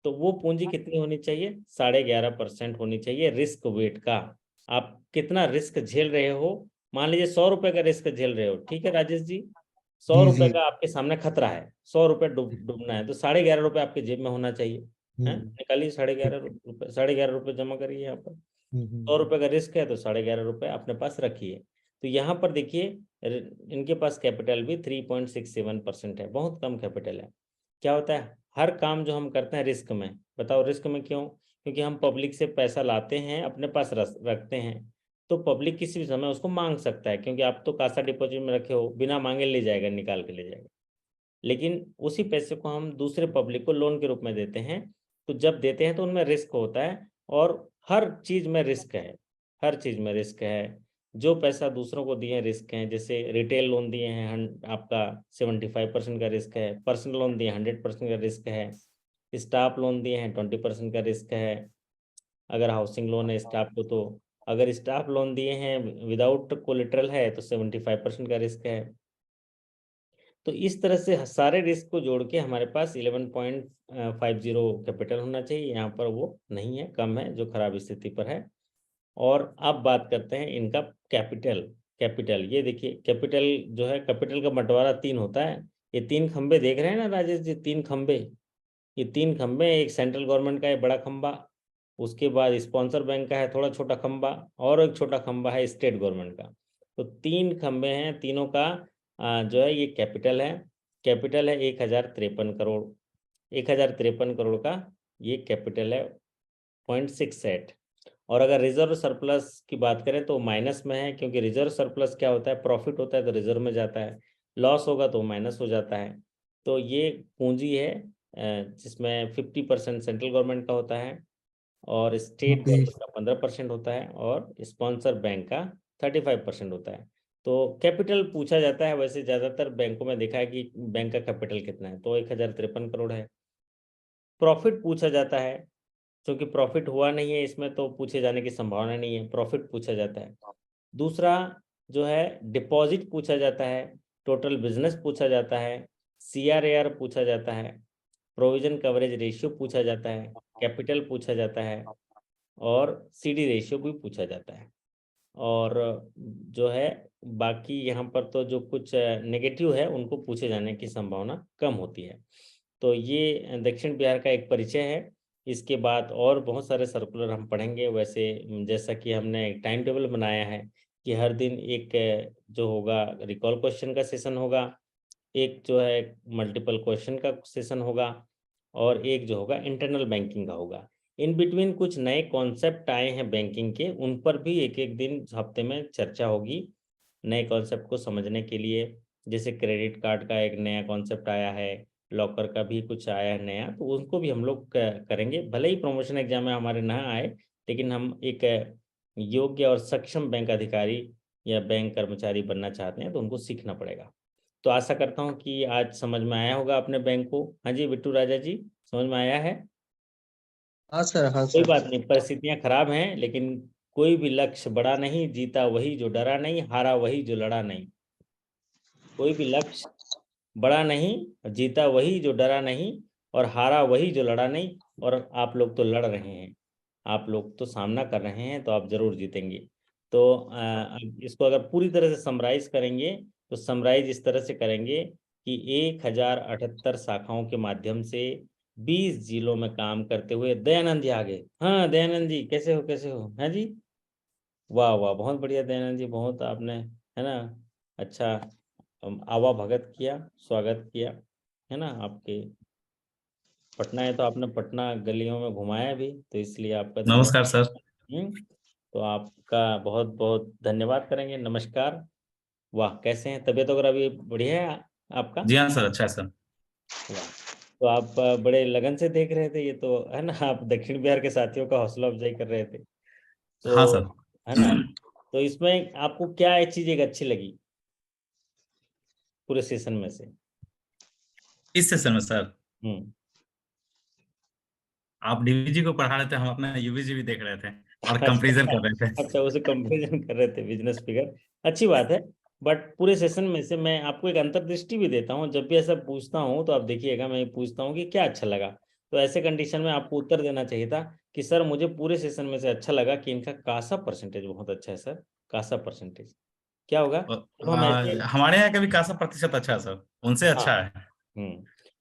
तो वो पूंजी कितनी होनी चाहिए? 11.5% होनी चाहिए रिस्क वेट का। आप कितना रिस्क झेल रहे हो? मान लीजिए 100 रुपए का रिस्क झेल रहे हो, ठीक है राजेश जी? 100 जी रुपए जी। का आपके सामने खतरा है, 100 रुपए डूबना है, तो 11.5 रुपए आपके जेब में होना चाहिए। है, निकालिए 11.5 रुपए, 11.5 रुपए जमा करिए यहाँ पर। 100 रुपए का रिस्क है तो 11.5 रुपए अपने पास रखिए। तो यहाँ पर देखिए इनके पास कैपिटल भी 3.67% है, बहुत कम कैपिटल है। क्या होता है, हर काम जो हम करते हैं रिस्क में, बताओ रिस्क में क्यों? क्योंकि हम पब्लिक से पैसा लाते हैं, अपने पास रखते हैं, तो पब्लिक किसी भी समय उसको मांग सकता है, क्योंकि आप तो कासा डिपॉजिट में रखे हो, बिना मांगे ले जाएगा, निकाल के ले जाएगा। लेकिन उसी पैसे को हम दूसरे पब्लिक को लोन के रूप में देते हैं, तो जब देते हैं तो उनमें रिस्क होता है। और हर चीज में रिस्क है, हर चीज में रिस्क है। जो पैसा दूसरों को दिए रिस्क है, जैसे रिटेल लोन दिए हैं आपका 75% का रिस्क है, पर्सनल लोन दिए 100% का रिस्क है, स्टाफ लोन दिए हैं 20% का रिस्क है। अगर हाउसिंग लोन है स्टाफ को, तो अगर स्टाफ लोन दिए हैं विदाउट कोलेटरल है तो 75% का रिस्क है। तो इस तरह से सारे रिस्क को जोड़ के हमारे पास 11.50 कैपिटल होना चाहिए। यहाँ पर वो नहीं है, कम है, जो खराब स्थिति पर है। और अब बात करते हैं इनका कैपिटल। कैपिटल ये देखिए, कैपिटल जो है, कैपिटल का बंटवारा 3 होता है। ये 3 खंबे देख रहे हैं ना राजेश जी, 3 खंबे। ये 3 खंबे, एक सेंट्रल गवर्नमेंट का है बड़ा खंबा, उसके बाद स्पॉन्सर बैंक का है थोड़ा छोटा खंबा, और एक छोटा खंबा है स्टेट गवर्नमेंट का। तो 3 खंबे हैं, तीनों का जो है ये कैपिटल है। कैपिटल है 1053 करोड़। 1053 करोड़ का ये कैपिटल है, 0.68। और अगर रिजर्व सरप्लस की बात करें तो माइनस में है, क्योंकि रिजर्व सरप्लस क्या होता है, प्रॉफिट होता है तो रिजर्व में जाता है, लॉस होगा तो माइनस हो जाता है। तो ये पूंजी है जिसमें 50% सेंट्रल गवर्नमेंट का होता है, और स्टेट गवर्नमेंट का 15% होता है, और स्पॉन्सर बैंक का 35% होता है। तो कैपिटल पूछा जाता है, वैसे ज़्यादातर बैंकों में देखा है कि बैंक का कैपिटल कितना है, तो 1053 करोड़ है। प्रॉफिट पूछा जाता है, क्योंकि प्रॉफिट हुआ नहीं है इसमें तो पूछे जाने की संभावना नहीं है, प्रॉफिट पूछा जाता है। दूसरा जो है डिपॉजिट पूछा जाता है, टोटल बिजनेस पूछा जाता है, सीआरएआर पूछा जाता है, प्रोविजन कवरेज रेशियो पूछा जाता है, कैपिटल पूछा जाता है, और सीडी रेशियो भी पूछा जाता है। और जो है बाकी यहाँ पर तो जो कुछ नेगेटिव है उनको पूछे जाने की संभावना कम होती है। तो ये दक्षिण बिहार का एक परिचय है। इसके बाद और बहुत सारे सर्कुलर हम पढ़ेंगे। वैसे जैसा कि हमने एक टाइम टेबल बनाया है कि हर दिन एक जो होगा रिकॉल क्वेश्चन का सेशन होगा, एक जो है मल्टीपल क्वेश्चन का सेशन होगा, और एक जो होगा इंटरनल बैंकिंग का होगा। इन बिटवीन कुछ नए कॉन्सेप्ट आए हैं बैंकिंग के, उन पर भी एक एक दिन हफ्ते में चर्चा होगी नए कॉन्सेप्ट को समझने के लिए। जैसे क्रेडिट कार्ड का एक नया कॉन्सेप्ट आया है, लॉकर का भी कुछ आया है नया, तो उनको भी हम लोग करेंगे। भले ही प्रमोशन एग्जाम में हमारे ना आए, लेकिन हम एक योग्य और सक्षम बैंक अधिकारी या बैंक कर्मचारी बनना चाहते हैं तो उनको सीखना पड़ेगा। तो आशा करता हूँ कि आज समझ में आया होगा अपने बैंक को। हाँ जी बिट्टू राजा जी, समझ में आया है? हाँ सर, हाँ कोई सर। बात नहीं, परिस्थितियां खराब हैं, लेकिन कोई भी लक्ष्य बड़ा नहीं, जीता वही जो डरा नहीं, हारा वही जो लड़ा नहीं। कोई भी लक्ष्य बड़ा नहीं, जीता वही जो डरा नहीं, और हारा वही जो लड़ा नहीं। और आप लोग तो लड़ रहे हैं, आप लोग तो सामना कर रहे हैं, तो आप जरूर जीतेंगे। तो अब इसको अगर पूरी तरह से समराइज करेंगे, तो समराइज इस तरह से करेंगे कि 1078 शाखाओं के माध्यम से 20 जिलों में काम करते हुए दयानंद जी आगे। हाँ दयानंद जी, कैसे हो, कैसे हो? हाँ जी, वाह वाह, बहुत बढ़िया दयानंद जी, बहुत आपने, है ना, अच्छा आवा भगत किया, स्वागत किया, है ना। आपके पटना है तो आपने पटना गलियों में घुमाया भी, तो इसलिए आपका नमस्कार धन्यवाद। सर। तो आपका बहुत बहुत धन्यवाद करेंगे, नमस्कार। वाह, कैसे हैं, तबीयत वगैरह अभी बढ़िया है आपका? जी हाँ सर, अच्छा है सर। वाह, तो आप बड़े लगन से देख रहे थे, ये तो है ना, आप दक्षिण बिहार के साथियों का हौसला अफजाई कर रहे थे, हाँ तो सर। है ना। तो इसमें आपको क्या एक चीज एक अच्छी लगी पूरे सेशन में से? इस सेशन में सर हम्म। आप डीवीजी को पढ़ा रहे थे, हम अपना यूवीजी भी देख रहे थे और कंपैरिजन अच्छा कर रहे थे। अच्छा, उसे कंपेरिजन कर रहे थे बिजनेस फिगर, अच्छी बात है। बट पूरे सेशन में से मैं आपको एक अंतर्दृष्टि भी देता हूँ, जब भी ऐसा पूछता हूँ तो आप देखिएगा, मैं पूछता हूँ कि क्या अच्छा लगा, तो ऐसे कंडीशन में आपको उत्तर देना चाहिए था कि सर मुझे पूरे सेशन में से अच्छा लगा कि इनका कासा परसेंटेज बहुत अच्छा है सर, कासा परसेंटेज। क्या होगा जब हम ऐसे, हमारे यहाँ का भी कासा प्रतिशत अच्छा है सर, उनसे हाँ, अच्छा है।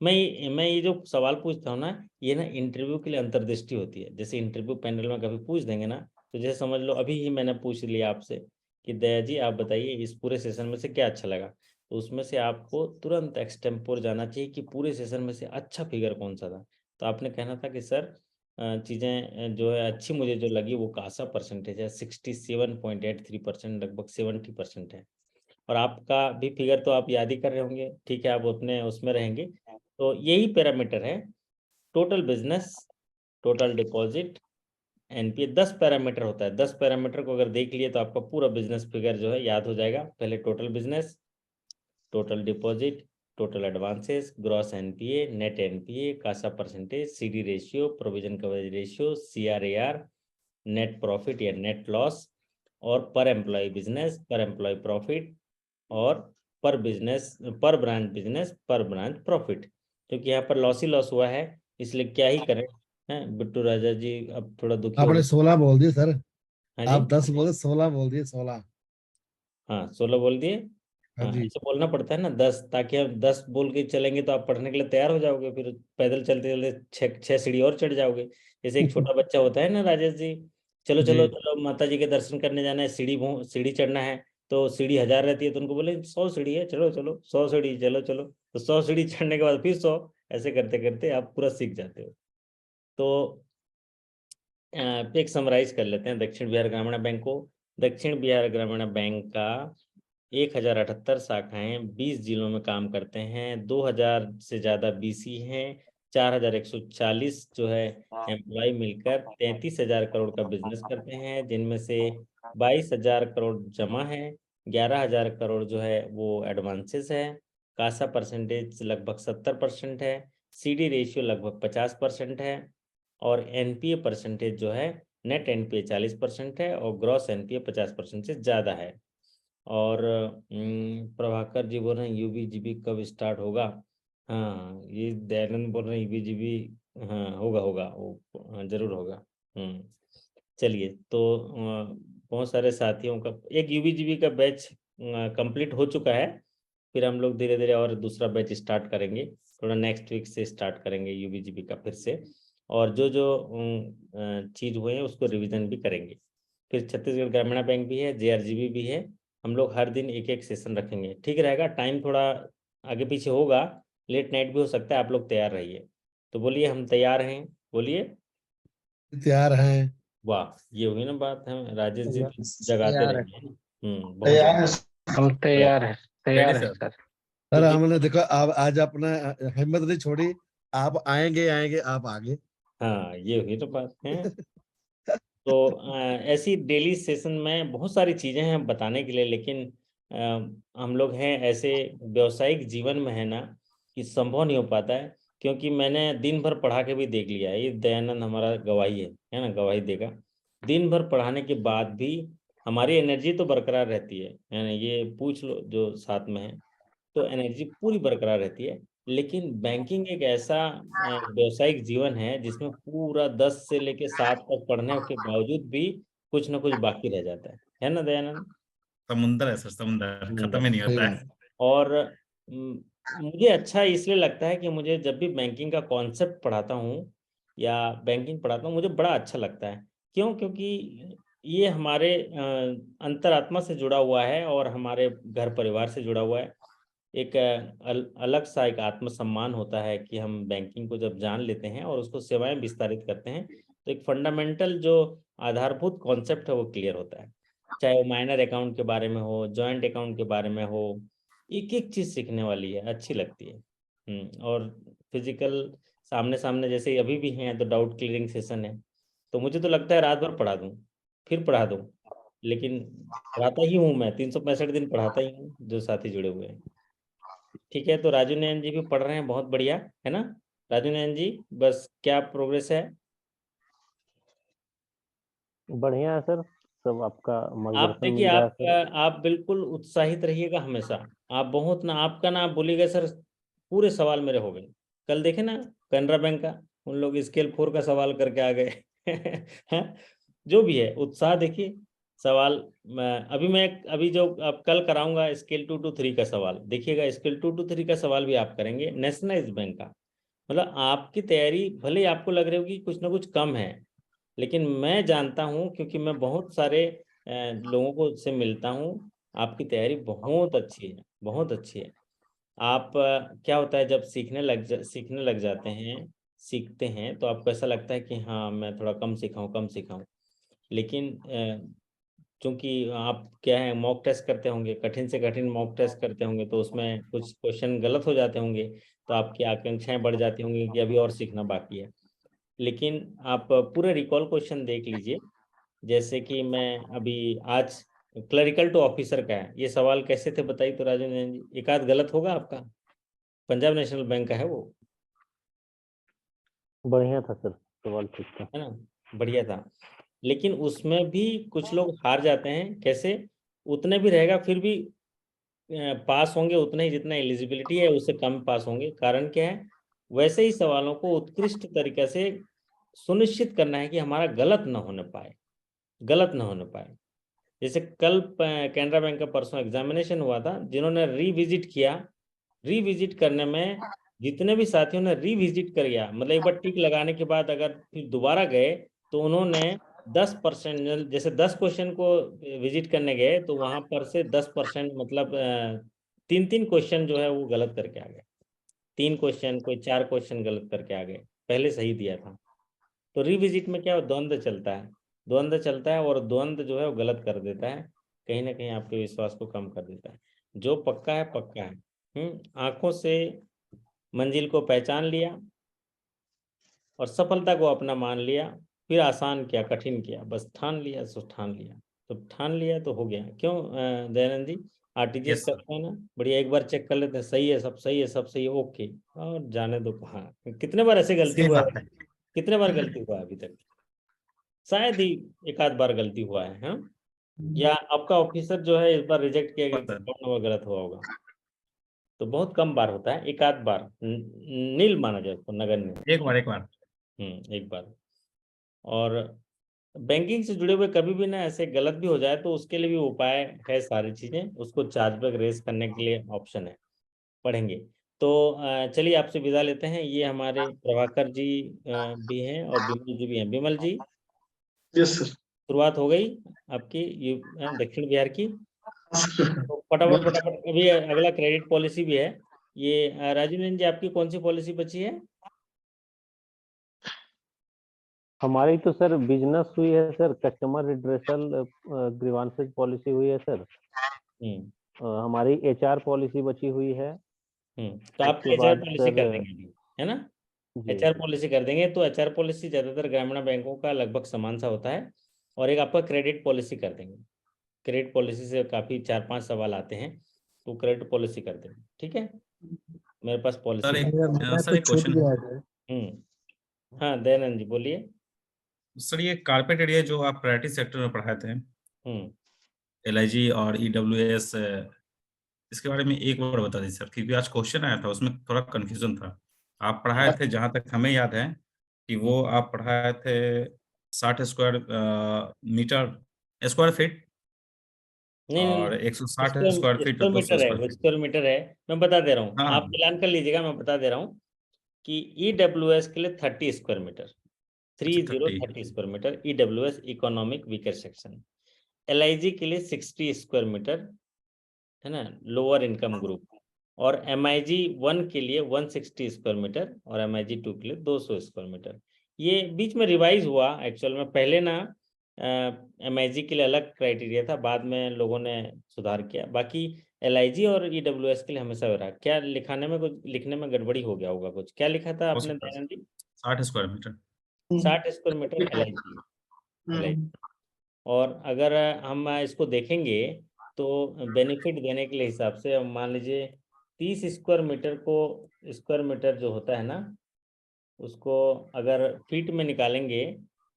मैं ये जो सवाल पूछता हूँ ना, ये ना इंटरव्यू के लिए अंतर्दृष्टि होती है। जैसे इंटरव्यू पैनल में कभी पूछ देंगे ना, तो जैसे समझ लो अभी ही मैंने पूछ लिया आपसे कि दया जी आप बताइए इस पूरे सेशन में से क्या अच्छा लगा, तो उसमें से आपको तुरंत एक्सटेम्पोर जाना चाहिए कि पूरे सेशन में से अच्छा फिगर कौन सा था। तो आपने कहना था कि सर चीज़ें जो है अच्छी मुझे जो लगी वो कासा परसेंटेज है, 67.83%, लगभग 70% है। और आपका भी फिगर तो आप याद ही कर रहे होंगे, ठीक है, आप अपने उसमें रहेंगे। तो यही पैरामीटर है, total business, total deposit, NPA, 10 parameter होता है। 10 पैरामीटर को अगर देख लिए तो आपका पूरा बिजनेस फिगर जो है याद हो जाएगा। पहले total business, total deposit, total advances, gross NPA, net NPA, CASA percentage, CD ratio, provision coverage ratio, CRAR, net profit या नेट लॉस, और per employ business, per employ profit, और per business, per branch business, per branch profit. क्योंकि यहाँ पर लॉस ही लॉस हुआ है, इसलिए क्या ही करें। हैं बिट्टू राजा जी, अब थोड़ा दुखी हो आपने गए। 16 बोल दिए सर। हाँ जी, आप 10 बोले, 16 बोल दिए, 16। हाँ 16 बोल दिए। हाँ हाँ, जी। ऐसे बोलना पड़ता है ना 10, ताकि हम 10 बोल के चलेंगे तो आप पढ़ने के लिए तैयार हो जाओगे, फिर पैदल चलते चलते छः सीढ़ी और चढ़ जाओगे। जैसे एक छोटा बच्चा होता है ना राजेश जी, चलो चलो जी। चलो माता जी के दर्शन करने जाना है, सीढ़ी चढ़ना है, तो सीढ़ी 1000 रहती है, तो उनको बोले 100 सीढ़ी है, चलो चलो 100 सीढ़ी, चलो चलो, तो 100 सीढ़ी चढ़ने के बाद फिर 100, ऐसे करते करते आप पूरा सीख जाते हो। तो एक समराइज कर लेते हैं दक्षिण बिहार ग्रामीण बैंक को। दक्षिण बिहार ग्रामीण बैंक का 1078 शाखाएं, 20 जिलों में काम करते हैं, 2000 से ज्यादा बीसी हैं, 4140 जो है एम्प्लॉय मिलकर 33,000 करोड़ का बिजनेस करते हैं, जिनमें से 22,000 करोड़ जमा है, 11,000 करोड़ जो है वो एडवांसेस है, कासा परसेंटेज लगभग 70% है, सीडी रेशियो लगभग 50% है, और एनपीए परसेंटेज जो है, नेट एनपीए 40% है, और ग्रॉस एनपीए 50% से ज़्यादा है। और प्रभाकर जी बोल रहे हैं यूबीजीबी कब स्टार्ट होगा? हाँ, ये दयानंद बोल रहे हैं यूबीजीबी, हाँ होगा होगा वो, हाँ, जरूर होगा। चलिए, तो बहुत सारे साथियों का एक यूबीजीबी का बैच कंप्लीट हो चुका है, फिर हम लोग धीरे धीरे और दूसरा बैच स्टार्ट करेंगे, थोड़ा नेक्स्ट वीक से स्टार्ट करेंगे यूबीजीबी का फिर से, और जो जो चीज़ हुए हैं उसको रिवीजन भी करेंगे। फिर छत्तीसगढ़ ग्रामीण बैंक भी है, जेआरजीबी भी है, हम लोग हर दिन एक एक सेशन रखेंगे, ठीक रहेगा। टाइम थोड़ा आगे पीछे होगा, लेट नाइट भी हो सकता है, आप लोग तैयार रहिए। तो बोलिए हम तैयार हैं, बोलिए। तैयार हैं। वाह, ये हुई ना बात, है राजेश जी तो जगाते तैयार है। रहेंगे। बहुत हम तैयार है, तैयार रेडी है सर। सर। सर क्योंकि हमने देखो आप आज अपना हिम्मत नहीं छोड़ी, आप आएंगे आएंगे आप आगे। हाँ, ये हुई तो बात है। तो ऐसी डेली सेशन में बहुत सारी चीजें हैं बताने के लिए, लेकिन हम लोग हैं ऐसे व्यवसायिक जीवन में है ना कि संभव नहीं हो पाता है। क्योंकि मैंने दिन भर पढ़ा के भी देख लिया है, ये दयानंद हमारा गवाही है ना, गवाही देगा। दिन भर पढ़ाने के बाद भी हमारी एनर्जी तो बरकरार रहती है ना, ये पूछ लो जो साथ में है, तो एनर्जी पूरी बरकरार रहती है। लेकिन बैंकिंग एक ऐसा व्यवसायिक जीवन है जिसमें पूरा 10 से लेके 7 तक पढ़ने के बावजूद भी कुछ ना कुछ बाकी रह जाता है ना दयानंद? समुंदर है सर, समुंदर खत्म ही नहीं सही होता बात। है। और मुझे अच्छा इसलिए लगता है कि मुझे जब भी बैंकिंग का कॉन्सेप्ट पढ़ाता हूँ या बैंकिंग पढ़ाता हूँ, मुझे बड़ा अच्छा लगता है। क्यों? क्योंकि ये हमारे अंतरात्मा से जुड़ा हुआ है और हमारे घर परिवार से जुड़ा हुआ है। एक अलग सा एक आत्मसम्मान होता है कि हम बैंकिंग को जब जान लेते हैं और उसको सेवाएं विस्तारित करते हैं, तो एक फंडामेंटल जो आधारभूत कॉन्सेप्ट है वो क्लियर होता है। चाहे वो माइनर अकाउंट के बारे में हो, जॉइंट अकाउंट के बारे में हो, एक एक चीज सीखने वाली है, अच्छी लगती है। और फिजिकल सामने सामने जैसे अभी भी हैं तो डाउट क्लियरिंग सेशन है, तो मुझे तो लगता है रात भर पढ़ा दूं, फिर पढ़ा दूं। लेकिन पढ़ाता ही हूँ मैं, 365 दिन पढ़ाता ही हूँ जो साथी जुड़े हुए हैं। ठीक है, तो राजू नयन जी भी पढ़ रहे हैं, बहुत बढ़िया है ना। राजू नयन जी, बस क्या प्रोग्रेस है? बढ़िया है सर, सब आपका आप मार्गदर्शन देखिए, मिल रहा है सर। आप बिल्कुल उत्साहित रहिएगा हमेशा। आप बहुत ना, आपका ना आप बोलिएगा सर पूरे सवाल मेरे हो गए। कल देखे ना कैनरा बैंक का, उन लोग स्केल 4 का सवाल करके आ गए हैं? जो भी है उत्साह देखिए। सवाल अभी जो अब कल कराऊंगा स्केल 2 to 3 का सवाल देखिएगा, स्केल 2 to 3 का सवाल भी आप करेंगे नेशनलाइज्ड बैंक का। मतलब आपकी तैयारी भले ही आपको लग रही होगी कुछ ना कुछ कम है, लेकिन मैं जानता हूं क्योंकि मैं बहुत सारे लोगों को से मिलता हूं, आपकी तैयारी बहुत अच्छी है, बहुत अच्छी है। आप क्या होता है जब सीखने लग जाते हैं, सीखते हैं, तो आपको ऐसा लगता है कि हाँ मैं थोड़ा कम सीखा हूँ, कम सीखा हूँ। लेकिन चूंकि आप क्या है मॉक टेस्ट करते होंगे, कठिन से कठिन मॉक टेस्ट करते होंगे, तो उसमें कुछ क्वेश्चन गलत हो जाते होंगे, तो आपकी आकांक्षाएं बढ़ जाती होंगी कि अभी और सीखना बाकी है। लेकिन आप पूरे रिकॉल क्वेश्चन देख लीजिए। जैसे कि मैं अभी आज क्लरिकल टू ऑफिसर का है, ये सवाल कैसे थे बताइए तो राजेंद्र जी, एक आध गलत होगा आपका, पंजाब नेशनल बैंक का है वो, बढ़िया था सर, सवाल ठीक था। है ना, बढ़िया था। लेकिन उसमें भी कुछ लोग हार जाते हैं, कैसे? उतने भी रहेगा फिर भी पास होंगे उतने ही जितना एलिजिबिलिटी है, उससे कम पास होंगे। कारण क्या है? वैसे ही सवालों को उत्कृष्ट तरीके से सुनिश्चित करना है कि हमारा गलत ना होने पाए, गलत ना होने पाए। जैसे कल कैनरा बैंक का परसों एग्जामिनेशन हुआ था, जिन्होंने रिविजिट किया, रिविजिट करने में जितने भी साथियों ने रिविजिट कर गया, मतलब एक बार टिक लगाने के बाद अगर फिर दोबारा गए, तो उन्होंने 10%, जैसे 10 क्वेश्चन को विजिट करने गए तो वहां पर से 10%, मतलब 3-3 क्वेश्चन जो है वो गलत करके आ गए। 3 क्वेश्चन, कोई 4 क्वेश्चन गलत करके आ गए, पहले सही दिया था। तो रिविजिट में क्या द्वंद्व चलता है, द्वंद्व चलता है, और द्वंद्व जो है वो गलत कर देता है, कहीं ना कहीं आपके विश्वास को कम कर देता है। जो पक्का है पक्का है। आंखों से मंजिल को पहचान लिया और सफलता को अपना मान लिया, फिर आसान किया कठिन किया, बस ठान लिया सो ठान लिया। तो ठान लिया तो हो गया। क्यों Dayanand ji, RTGS yes sir. करते हैं ना, बढ़िया, एक बार चेक कर लेते हैं, सही है, सब सही है, सब सही है, ओके, और जाने दो कहाँ। कितने बार ऐसे गलती सही हुआ बात है? है। कितने बार गलती हुआ है अभी तक? शायद ही एक आध बार गलती हुआ है, हाँ? या आपका ऑफिसर जो है इस बार रिजेक्ट किया गया, सर अकाउंट नंबर गलत हुआ होगा, तो बहुत कम बार होता है, एक आध बार, नील माना जाए उसको, नगण्य। एक बार, एक बार। एक बार। और बैंकिंग से जुड़े हुए कभी भी ना ऐसे गलत भी हो जाए तो उसके लिए भी उपाय है, सारी चीजें, उसको चार्जबैक रेस करने के लिए ऑप्शन है, पढ़ेंगे। तो चलिए आपसे विदा लेते हैं। ये हमारे प्रभाकर जी भी हैं और बिमल जी भी हैं। बिमल जी, यस सर। शुरुआत हो गई आपकी दक्षिण बिहार की, तो फटाफट फटाफट, अभी अगला क्रेडिट पॉलिसी भी है। ये राजू नंदन जी, आपकी कौन सी पॉलिसी बची है? हमारी तो सर बिजनेस हुई है sir, customer redressal grievances policy हुई है सर, हमारी एचआर पॉलिसी बची हुई है। तो आप उसके एचआर बाद पॉलिसी कर सर देंगे अभी, है ना? जी एचआर पॉलिसी कर देंगे। तो एचआर पॉलिसी ज्यादातर ग्रामीण बैंकों का लगभग समान सा होता है। और एक आपका क्रेडिट पॉलिसी कर देंगे। क्रेडिट पॉलिसी से काफी 4-5 सवाल आते हैं, तो क्रेडिट पॉलिसी कर देंगे, ठीक है? मेरे पास सर पॉलिसी एक मेरा सर कुछ एक छूट क्वेश्चन गया है। है। हाँ दयानंद जी बोलिए। सर ये कारपेट एरिया जो आप प्रायोरिटी सेक्टर में पढ़ाए थे, हम्म एलआईजी और ईडब्ल्यूएस, इसके बारे में एक बार बता दीजिए सर, क्योंकि आज क्वेश्चन आया था उसमें थोड़ा कंफ्यूजन था। आप पढ़ाए थे, जहां तक हमें याद है कि वो आप पढ़ाए थे 60 स्क्वायर मीटर, स्क्वायर फीट, नहीं और नहीं, 160 स्क्वायर स्क्वायर फीट और स्क्वायर 200 मीटर है, स्क्वायर वो फीट। स्क्वायर मीटर है। मैं बता दे रहा हूँ, हाँ आप मिलान कर लीजिएगा। मैं बता दे रहा हूँ कि ईडब्ल्यूएस के लिए 30 स्क्वायर मीटर, अच्छा 30 30। 30 square metre EWS economic weaker section. LIG के लिए 60 स्क्वायर मीटर, है ना, लोअर इनकम ग्रुप। और MIG 1 के लिए 160 स्क्वायर मीटर और MIG 2 के लिए 200 स्क्वायर मीटर। ये बीच में रिवाइज हुआ एक्चुअल में। पहले ना MIG के लिए अलग क्राइटेरिया था, बाद में लोगों ने सुधार किया। बाकी LIG और EWS के लिए हमेशा हो रहा। क्या लिखाने में कुछ, लिखने में गड़बड़ी हो गया होगा कुछ। क्या लिखा था हो आपने सकता है Dayanand ji? 60 square metre. 60 square metre LIG। और अगर हम इसको देखेंगे तो बेनिफिट देने के लिए हिसाब से अब मान लीजिए 30 स्क्वायर मीटर को, स्क्वायर मीटर जो होता है ना, उसको अगर फीट में निकालेंगे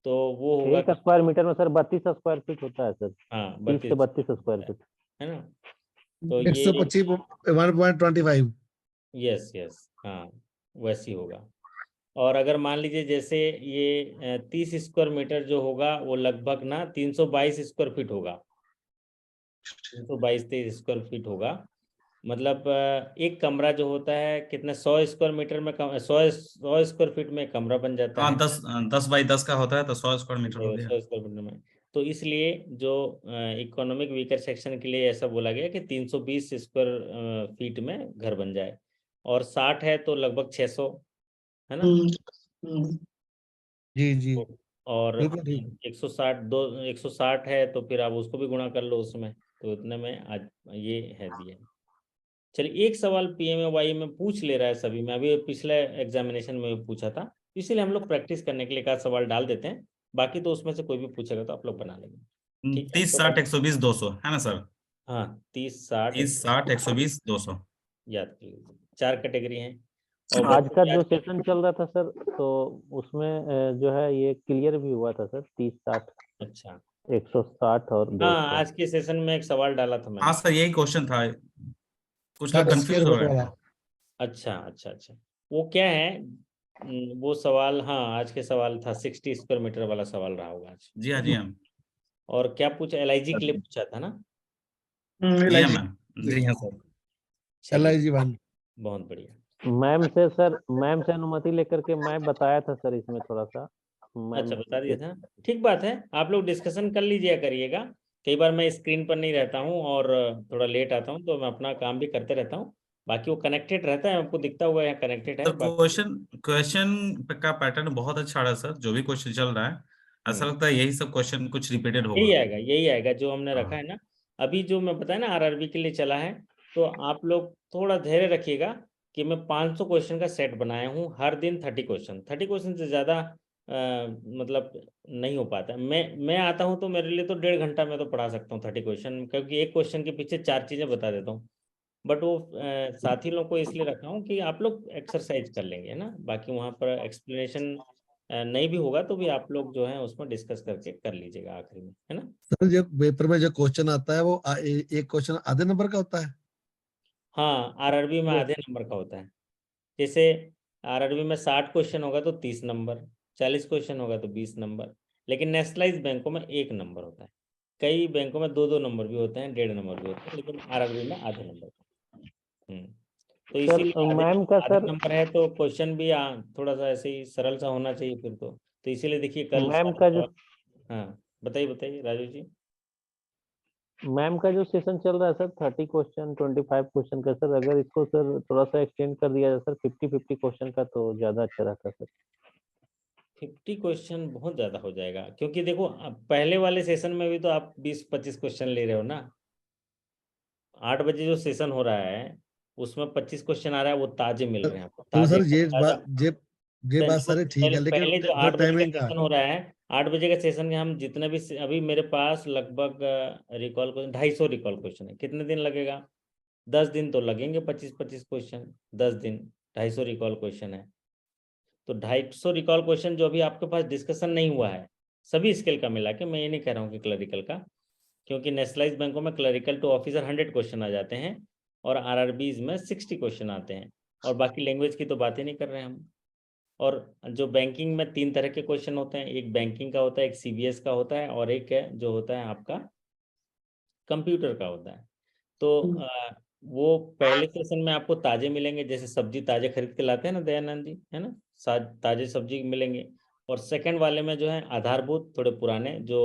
तो वो होगा एक स्क्वायर मीटर में सर 32 स्क्वायर फीट होता है सर, हाँ 30 से 32 32 स्क्वायर फीट। है ना? तो एक ये सौ पच्चीस 1.25। यस यस, हाँ वैसी होगा। और अगर मान लीजिए जैसे ये 30 स्क्वायर मीटर जो होगा वो लगभग ना 322 स्क्वायर फीट होगा। 322-23 स्क्वायर फीट होगा। मतलब एक कमरा जो होता है कितना, 100 स्क्वायर मीटर में 100 स्क्वायर फीट में एक कमरा बन जाता हाँ है। 10 10 बाई 10 का होता है, तो 100 स्क्वायर मीटर हो गया। 100 स्क्वायर फीट में। तो इसलिए जो इकोनॉमिक वीकर सेक्शन के लिए ऐसा बोला गया कि 320 स्क्वायर फीट में घर बन जाए। और 60 है तो लगभग 600, है ना? जी जी, और बिल्कुल ठीक। 160 है तो फिर आप उसको भी गुणा कर लो उसमें, तो इतने में आज ये है दिया। चलिए एक सवाल PMAY में पूछ ले रहा है सभी में, अभी पिछले एग्जामिनेशन में भी पूछा था, इसीलिए हम लोग प्रैक्टिस करने के लिए एक आध सवाल डाल देते हैं। बाकी तो उसमें से कोई भी पूछेगा तो आप लोग बना लेंगे, ठीक है? 30 तो 60 120 200 है ना सर? हाँ 30 60 30 60 120 200। याद कर लीजिए, 4 कैटेगरी हैं। और आज बच्चों का की जो आज सेशन चल रहा था सर, तो उसमें जो है ये क्लियर भी हुआ था सर, 30 60 अच्छा 160 और हाँ, 200। आज के सेशन में एक सवाल डाला था हाँ मैंने। सर, यही क्वेश्चन था। कुछ लोग 60 कंफ्यूज स्क्वायर हो फुट रहे वाला। थे। अच्छा अच्छा अच्छा, वो क्या है, वो सवाल, हाँ आज के सवाल था 60 स्क्वायर मीटर वाला सवाल रहा होगा आज। जी हाँ, जी हाँ। और क्या पूछा, LIG के लिए पूछा था ना? जी हाँ मैम। जी हाँ सर। चलिए LIG 1। बहुत बढ़िया। मैम से अनुमति लेकर के मैं बताया था सर इसमें थोड़ा सा। मैम अच्छा बता दिया के था, ठीक बात है। आप लोग डिस्कशन कर लीजिए करिएगा। कई बार मैं स्क्रीन पर नहीं रहता हूँ और थोड़ा लेट आता हूँ, तो मैं अपना काम भी करते रहता हूँ। बाकी वो कनेक्टेड रहता है, आपको दिखता हुआ यहाँ कनेक्टेड है सर बाकी। क्वेश्चन क्वेश्चन का पैटर्न बहुत अच्छा रहा सर, जो भी क्वेश्चन चल रहा है ऐसा हम्म, लगता है यही सब क्वेश्चन कुछ रिपीटेड यही होगा। आएगा, यही आएगा जो हमने रखा है हाँ। ना। अभी जो मैं बताया ना RRB के लिए चला है, तो आप लोग थोड़ा धैर्य रखिएगा कि मैं 500 क्वेश्चन का सेट बनाया हूँ। हर दिन 30 क्वेश्चन, 30 क्वेश्चन से ज़्यादा मतलब नहीं हो पाता। मैं आता हूँ तो मेरे लिए तो 1.5 घंटा में तो पढ़ा सकता हूँ 30 क्वेश्चन, क्योंकि एक क्वेश्चन के पीछे 4 चीज़ें बता देता हूँ। बट वो साथी लोग को इसलिए रखा हूँ कि आप लोग एक्सरसाइज कर लेंगे, है ना? बाकी वहाँ पर एक्सप्लेनेशन नहीं भी होगा तो भी आप लोग जो है उसमें डिस्कस करके कर लीजिएगा आखिरी में, है ना? सर जो पेपर में जो क्वेश्चन आता है वो एक क्वेश्चन आधे नंबर का होता है। हाँ RRB में वो आधे नंबर का होता है। जैसे RRB में 60 क्वेश्चन होगा तो 30 नंबर, 40 क्वेश्चन होगा तो 20 नंबर। लेकिन नेशनलाइज बैंकों में 1 नंबर होता है। कई बैंकों में 2-2 नंबर भी होते हैं, 1.5 नंबर भी होते हैं, लेकिन RRB में आधे नंबर का। तो सर इसीलिए मैम का आधे सर नंबर है तो क्वेश्चन भी थोड़ा सा ऐसे ही सरल सा होना चाहिए फिर तो इसीलिए देखिए कल मैम सारे का जो सवाल। हाँ बताइए बताइए राजू जी। मैम का जो सेशन चल रहा है सर, 30 क्वेश्चन 25 क्वेश्चन का सर, अगर इसको सर थोड़ा सा एक्सटेंड कर दिया जाए सर, 50 50 क्वेश्चन का, तो ज्यादा अच्छा रहता सर। 50 क्वेश्चन बहुत ज्यादा हो जाएगा, क्योंकि देखो पहले वाले सेशन में भी तो आप 20-25 क्वेश्चन ले रहे हो ना। 8 बजे जो सेशन हो रहा है उसमें 25 क्वेश्चन आ रहा है, वो ताजे मिल रहे हैं आपको, तो ताजे सर ताजा। ये बात देखो सारी ठीक है, लेकिन पहले जो जो 8 बजे का टाइमिंग का सेशन हो रहा है, 8 बजे का सेशन में हम जितने भी अभी मेरे पास लगभग रिकॉल क्वेश्चन 250 रिकॉल क्वेश्चन है। कितने दिन लगेगा? 10 दिन तो लगेंगे। 25-25 क्वेश्चन 10 दिन, 250 रिकॉल क्वेश्चन है। तो 250 रिकॉल क्वेश्चन जो अभी आपके पास डिस्कशन नहीं हुआ है, सभी स्केल का मिला के, मैं ये नहीं कह रहा हूँ कि क्लरिकल का, क्योंकि नेशनलाइज बैंकों में क्लरिकल टू ऑफिसर 100 क्वेश्चन आ जाते हैं और आरआरबीज में 60 क्वेश्चन आते हैं, और बाकी लैंग्वेज की तो बात ही नहीं कर रहे हैं हम। और जो बैंकिंग में 3 तरह के क्वेश्चन होते हैं, एक बैंकिंग का होता है, एक सीबीएस का होता है, और एक है जो होता है आपका कंप्यूटर का होता है। तो वो पहले सेशन में आपको ताजे मिलेंगे, जैसे सब्जी ताजे खरीद के लाते हैं ना दयानंद जी, है ना, ताजे सब्जी मिलेंगे। और सेकंड वाले में जो है आधारभूत थोड़े पुराने, जो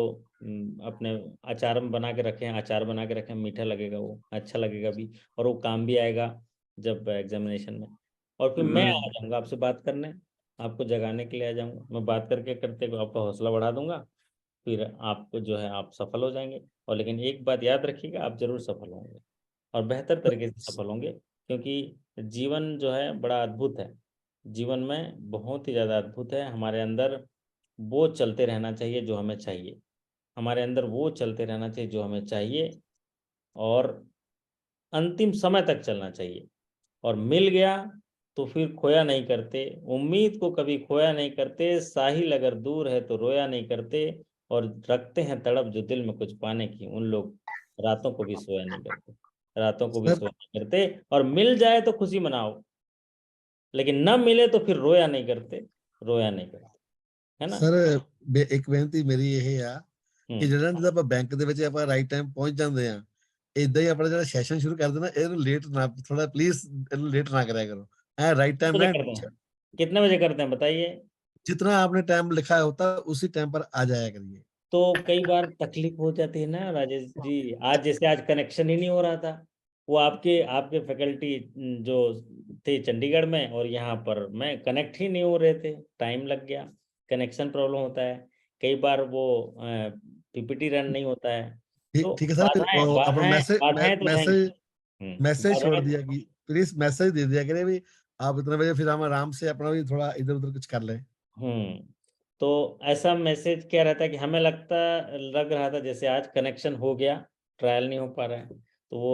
अपने अचार में बना के रखे हैं, अचार बना के रखे हैं, मीठा लगेगा, वो अच्छा लगेगा भी, और वो काम भी आएगा जब एग्जामिनेशन में। और फिर मैं आ जाऊँगा आपसे बात करने, आपको जगाने के लिए आ जाऊँगा, मैं बात करके करते आपका हौसला बढ़ा दूंगा, फिर आपको जो है आप सफल हो जाएंगे। और लेकिन एक बात याद रखिएगा, आप जरूर सफल होंगे और बेहतर तरीके से सफल होंगे, क्योंकि जीवन जो है बड़ा अद्भुत है। जीवन में बहुत ही ज़्यादा अद्भुत है। हमारे अंदर वो चलते रहना चाहिए जो हमें चाहिए, हमारे अंदर वो चलते रहना चाहिए जो हमें चाहिए, और अंतिम समय तक चलना चाहिए। और मिल गया तो फिर खोया नहीं करते, उम्मीद को कभी खोया नहीं करते, साहिल अगर दूर है तो रोया नहीं करते, और रखते हैं तड़प जो दिल में कुछ पाने की, उन लोग रातों को भी सोया नहीं करते, रातों को भी सर सोया नहीं करते। और मिल जाए तो खुशी मनाओ, लेकिन न मिले तो फिर रोया नहीं करते, रोया नहीं करते, है ना। ਸਰ ਇੱਕ ਬੇਨਤੀ ਮੇਰੀ ਇਹ ਆ ਕਿ ਜਿਹੜਾ ਜਦੋਂ ਆਪਾਂ ਬੈਂਕ ਦੇ ਵਿੱਚ ਆਪਾਂ ਰਾਈਟ ਟਾਈਮ ਪਹੁੰਚ ਜਾਂਦੇ ਆ, ਇਦਾਂ ਹੀ ਆਪਣਾ ਜਿਹੜਾ ਸੈਸ਼ਨ ਸ਼ੁਰੂ ਕਰ ਦੇਣਾ, ਇਹਨੂੰ ਲੇਟ ਨਾ, ਥੋੜਾ ਪਲੀਜ਼ ਇਹਨੂੰ लेट ना करा करो। राइट टाइम बजे में करते हैं? कितने बजे करते हैं बताइए? जितना आपने टाइम लिखा होता है उसी टाइम पर आ जाया करिए। तो कई बार तकलीफ हो जाती है ना राजेश जी। आज जैसे आज कनेक्शन ही नहीं हो रहा था, वो आपके आपके फैकल्टी जो थे चंडीगढ़ में, और यहाँ पर मैं कनेक्ट ही नहीं हो रहे थे, टाइम लग गया। कनेक्शन प्रॉब्लम होता है कई बार, वो पीपीटी रन नहीं होता है। तो ठीक है सर, फिर बाधाएं अपना बाधाएं मैसेज बाधाएं तो रहेंगी। मैसेज मैसेज छोड़ बाधाएं दिया कि प्लीज मैसेज दे दिया करें भी आप इतने बजे, फिर हम आराम से अपना भी थोड़ा इधर उधर कुछ कर लें। तो ऐसा मैसेज क्या रहता है कि हमें लग रहा था जैसे आज कनेक्शन हो गया, ट्रायल नहीं हो पा रहा है, तो वो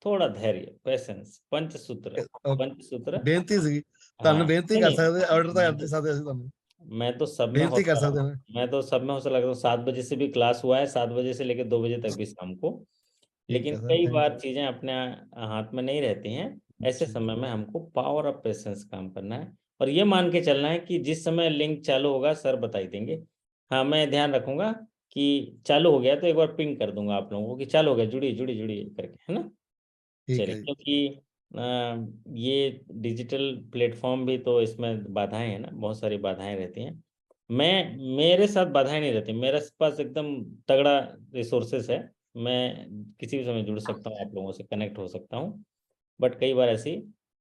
थोड़ा धैर्य, पेशेंस, पंचसूत्र, पंचसूत्र। ਬੇਨਤੀ ਸੀ हाँ ਤੁਹਾਨੂੰ, ਬੇਨਤੀ नहीं कर नहीं, ਸਕਦੇ, ਆਰਡਰ ਤਾਂ मैं कर तो ਸਕਦੇ ਅਸੀਂ ਤੁਹਾਨੂੰ, मैं तो सब में ਬੇਨਤੀ कर हौसला सकते रखता हैं। हूँ, मैं तो सब में हौसला रखता हूँ। 7 बजे से भी क्लास हुआ है, 7 बजे से लेकर 2 बजे तक भी शाम को। ठीक लेकिन है सर, कई थैंक बार चीजें अपने हाथ में नहीं रहती हैं। ऐसे समय में हमको पावर ऑफ पेशेंस काम करना है, और ये मान के चलना है कि जिस समय लिंक चालू होगा सर बता ही देंगे। हाँ, मैं ध्यान रखूंगा कि चालू हो गया तो एक बार पिंग कर दूंगा आप लोगों को कि चालू हो गया, जुड़िए जुड़िए जुड़िए करके, है ना। ठीक चलिए, है जी। क्योंकि ये डिजिटल प्लेटफॉर्म भी तो इसमें बाधाएं हैं ना, बहुत सारी बाधाएं रहती हैं। मेरे साथ बाधाएं नहीं रहती, मेरे पास एकदम तगड़ा रिसोर्सेस है। मैं किसी भी समय जुड़ सकता हूँ, आप लोगों से कनेक्ट हो सकता हूँ। बट कई बार ऐसी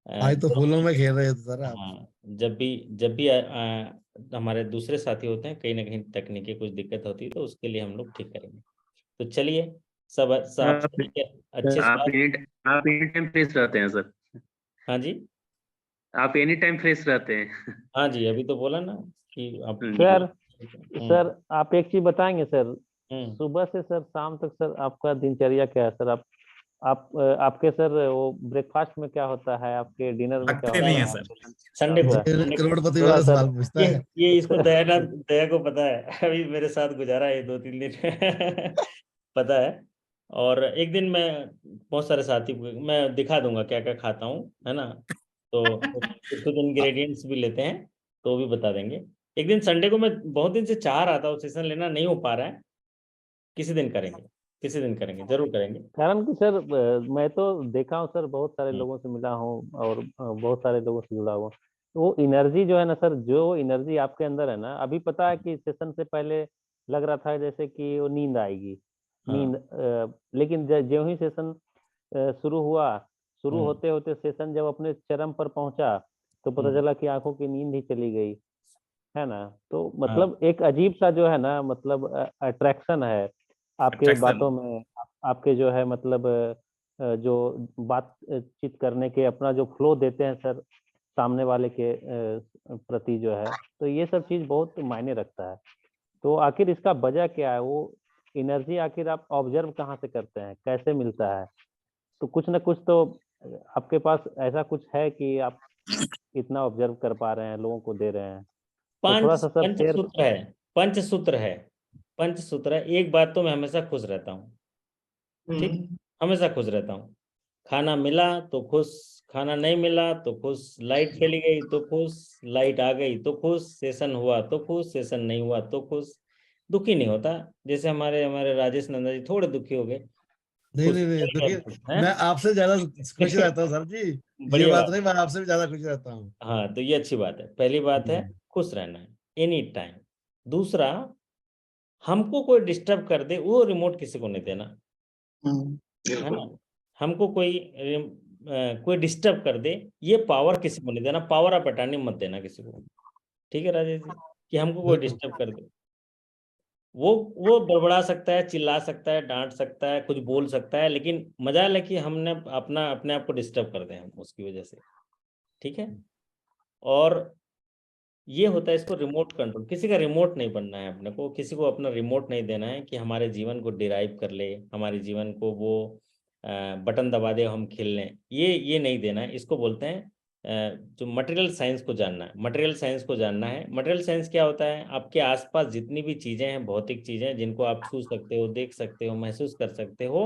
आज तो फूलों में खेल रहे थे सर आप। हाँ, जब भी हमारे दूसरे साथी होते हैं, कहीं ना कहीं तकनीकी कुछ दिक्कत होती है, तो उसके लिए हम लोग ठीक करेंगे। तो चलिए, सब सब आप अच्छे आप स्वास्थ्य। एनी टाइम फ्रेश रहते हैं सर। हाँ जी, आप एनी टाइम फ्रेश रहते हैं। हाँ जी, अभी तो बोला ना कि आप। सर हम्म सर आप एक चीज बताएंगे सर, हम्म सुबह से सर शाम तक सर आपका दिनचर्या क्या है सर? आपके सर वो ब्रेकफास्ट में क्या होता है, आपके डिनर में क्या थकते नहीं होता है है, सर। संडे को करोड़पति थोड़ा वाला सर। सवाल पूछता है। ये इसको दया को पता है, अभी मेरे साथ गुजारा है 2-3 दिन पता है। और एक दिन मैं बहुत सारे साथी मैं दिखा दूंगा क्या क्या खाता हूँ, है ना। तो कुछ कुछ इंग्रेडिएंट्स भी लेते हैं, तो वो भी बता देंगे। एक दिन संडे को मैं बहुत दिन से चाह रहा था, वो सेशन लेना नहीं हो पा रहा है। किसी दिन करेंगे, किसी दिन करेंगे, जरूर करेंगे। कारण कि सर मैं तो देखा हूँ सर, बहुत सारे हम्म, लोगों से मिला हूँ और बहुत सारे लोगों से जुड़ा हुआ, तो वो एनर्जी जो है ना सर, जो एनर्जी आपके अंदर है ना, अभी पता है कि सेशन से पहले लग रहा था जैसे कि वो नींद आएगी, हाँ। नींद लेकिन ज्यों ही सेशन शुरू हुआ, शुरू हम्म होते होते सेशन जब अपने चरम पर पहुंचा, तो पता हम्म चला कि आंखों की नींद ही चली गई, है ना। तो मतलब एक अजीब सा जो है ना, मतलब अट्रैक्शन है आपके Attraction. बातों में, आपके जो है मतलब जो बातचीत करने के अपना जो फ्लो देते हैं सर सामने वाले के प्रति जो है, तो ये सब चीज बहुत मायने रखता है। तो आखिर इसका वजह क्या है? वो एनर्जी आखिर आप ऑब्जर्व कहाँ से करते हैं, कैसे मिलता है? तो कुछ ना कुछ तो आपके पास ऐसा कुछ है कि आप इतना ऑब्जर्व कर पा रहे हैं, लोगों को दे रहे हैं, तो थोड़ा सा सर शेयर। पंचसूत्र है, पंचसूत्र है, पंचसूत्र है। एक बात तो मैं हमेशा खुश रहता हूँ, ठीक, हमेशा खुश रहता हूँ। खाना मिला तो खुश, खाना नहीं मिला तो खुश, लाइट चली गई तो खुश, लाइट आ गई तो खुश, सेशन हुआ तो खुश, सेशन नहीं हुआ तो खुश। दुखी नहीं होता। जैसे हमारे हमारे राजेश नंदा जी थोड़े दुखी हो गए, नहीं खुश नहीं नहीं, चले गए देखिए खुश, हैं? मैं आपसे ज्यादा खुश रहता हूँ सर जी, ये बढ़िया बात बात। नहीं, मैं आपसे भी ज्यादा खुश रहता हूँ। हाँ, तो ये अच्छी बात है। पहली बात है खुश रहना है एनी टाइम। दूसरा, हमको कोई डिस्टर्ब कर दे वो रिमोट किसी को नहीं देना, है ना। हमको कोई डिस्टर्ब कर दे, ये पावर किसी को नहीं देना। पावर ऑफ अटॉर्नी मत देना किसी को, ठीक है राजेश जी, कि हमको कोई बिल्कुल। डिस्टर्ब कर दे। वो बड़बड़ा सकता है, चिल्ला सकता है, डांट सकता है, कुछ बोल सकता है, लेकिन मजाल है कि हमने अपने आप को डिस्टर्ब कर दें हम उसकी वजह से, ठीक है। और ये होता है इसको रिमोट कंट्रोल। किसी का रिमोट नहीं बनना है अपने को, किसी को अपना रिमोट नहीं देना है कि हमारे जीवन को डिराइव कर ले, हमारे जीवन को वो बटन दबा दे हम खेल लें, ये नहीं देना है। इसको बोलते हैं जो मटेरियल साइंस को जानना है। मटेरियल साइंस को जानना है। मटेरियल साइंस क्या होता है? आपके आसपास जितनी भी चीज़ें हैं, भौतिक चीज़ें जिनको आप छू सकते हो, देख सकते हो, महसूस कर सकते हो,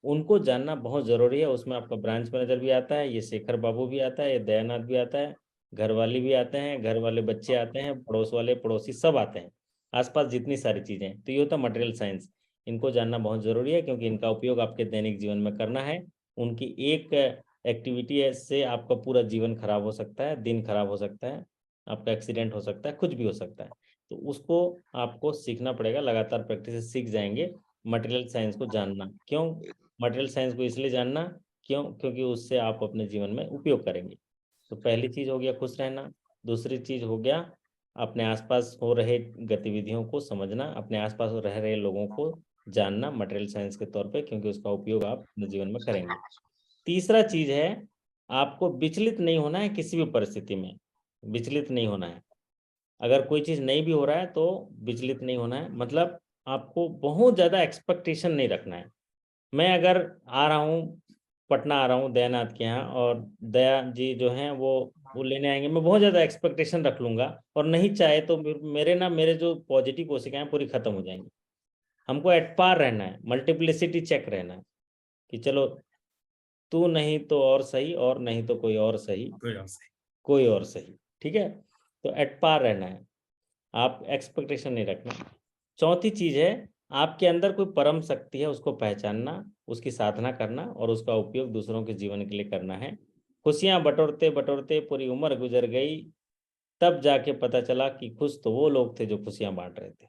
उनको जानना बहुत ज़रूरी है। उसमें आपका ब्रांच मैनेजर भी आता है, ये शेखर बाबू भी आता है, ये दयानाथ भी आता है, घर वाले भी आते हैं, घर वाले बच्चे आते हैं, पड़ोस वाले पड़ोसी सब आते हैं, आसपास जितनी सारी चीजें हैं। तो ये होता है मटेरियल साइंस। इनको जानना बहुत जरूरी है क्योंकि इनका उपयोग आपके दैनिक जीवन में करना है। उनकी एक एक्टिविटी से आपका पूरा जीवन खराब हो सकता है, दिन खराब हो सकता है, आपका एक्सीडेंट हो सकता है, कुछ भी हो सकता है। तो उसको आपको सीखना पड़ेगा, लगातार प्रैक्टिस से सीख जाएंगे। मटेरियल साइंस को जानना क्यों? मटेरियल साइंस को इसलिए जानना क्यों? क्योंकि उससे आप अपने जीवन में उपयोग करेंगे। तो पहली चीज हो गया खुश रहना। दूसरी चीज हो गया अपने आसपास हो रहे गतिविधियों को समझना, अपने आसपास रह रहे लोगों को जानना मटेरियल साइंस के तौर पे, क्योंकि उसका उपयोग आप अपने जीवन में करेंगे। तीसरा चीज है आपको विचलित नहीं होना है किसी भी परिस्थिति में, विचलित नहीं होना है। अगर कोई चीज नहीं भी हो रहा है तो विचलित नहीं होना है। मतलब आपको बहुत ज्यादा एक्सपेक्टेशन नहीं रखना है। मैं अगर आ रहा हूँ, पटना आ रहा हूँ दयानाथ के यहाँ, और दया जी जो हैं वो लेने आएंगे, मैं बहुत ज़्यादा एक्सपेक्टेशन रख लूंगा और नहीं चाहे तो मेरे जो पॉजिटिव कोशिकाएं पूरी खत्म हो जाएंगी। हमको एट पार रहना है, मल्टीप्लिसिटी चेक रहना है कि चलो तू नहीं तो और सही, और नहीं तो कोई और सही, कोई और सही। कोई और सही, ठीक है। तो एट पार रहना है, आप एक्सपेक्टेशन नहीं रखना। चौथी चीज है आपके अंदर कोई परम शक्ति है, उसको पहचानना, उसकी साधना करना और उसका उपयोग दूसरों के जीवन के लिए करना है। खुशियां बटोरते बटोरते पूरी उम्र गुजर गई, तब जाके पता चला कि खुश तो वो लोग थे जो खुशियां बांट रहे थे।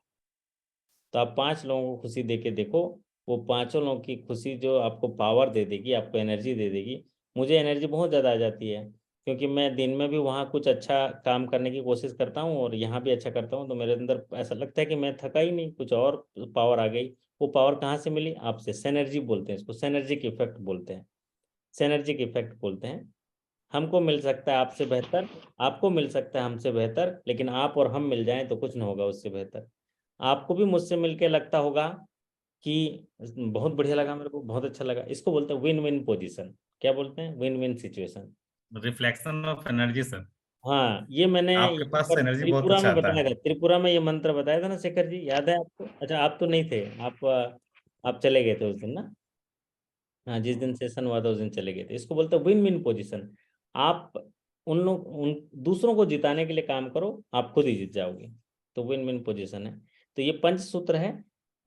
तो आप 5 लोगों को खुशी दे के देखो, वो 5 लोगों की खुशी जो आपको पावर दे देगी, आपको एनर्जी दे देगी। मुझे एनर्जी बहुत ज़्यादा आ जाती है क्योंकि मैं दिन में भी वहाँ कुछ अच्छा काम करने की कोशिश करता हूँ और यहाँ भी अच्छा करता हूँ, तो मेरे अंदर ऐसा लगता है कि मैं थका ही नहीं, कुछ और पावर आ गई। वो पावर कहाँ से मिली? आपसे। सेनर्जी बोलते हैं इसको, सेनर्जिक इफेक्ट बोलते हैं, सेनर्जिक इफेक्ट बोलते हैं। हमको मिल सकता है आपसे बेहतर, आपको मिल सकता है हमसे बेहतर, लेकिन आप और हम मिल जाएं तो कुछ नहीं होगा उससे बेहतर। आपको भी मुझसे मिलके लगता होगा कि बहुत बढ़िया लगा, मेरे को बहुत अच्छा लगा। इसको बोलते हैं विन विन पोजीशन। क्या बोलते हैं? Win win situation. Reflection of energy sir. हाँ, ये मैंने आपके यहाँ पास पर एनर्जी बहुत त्रिपुरा अच्छा में आता बताया है। था। त्रिपुरा में ये मंत्र बताया था ना शेखर जी, याद है आपको? अच्छा, आप तो नहीं थे, आप चले गए थे उस दिन ना। हाँ, जिस दिन सेशन हुआ था उस दिन चले गए थे। इसको बोलते हैं विन विन पोजीशन। आप उन दूसरों को जिताने के लिए काम करो, आप खुद ही जीत जाओगे। तो विन विन पोजीशन है। तो ये पंच सूत्र है।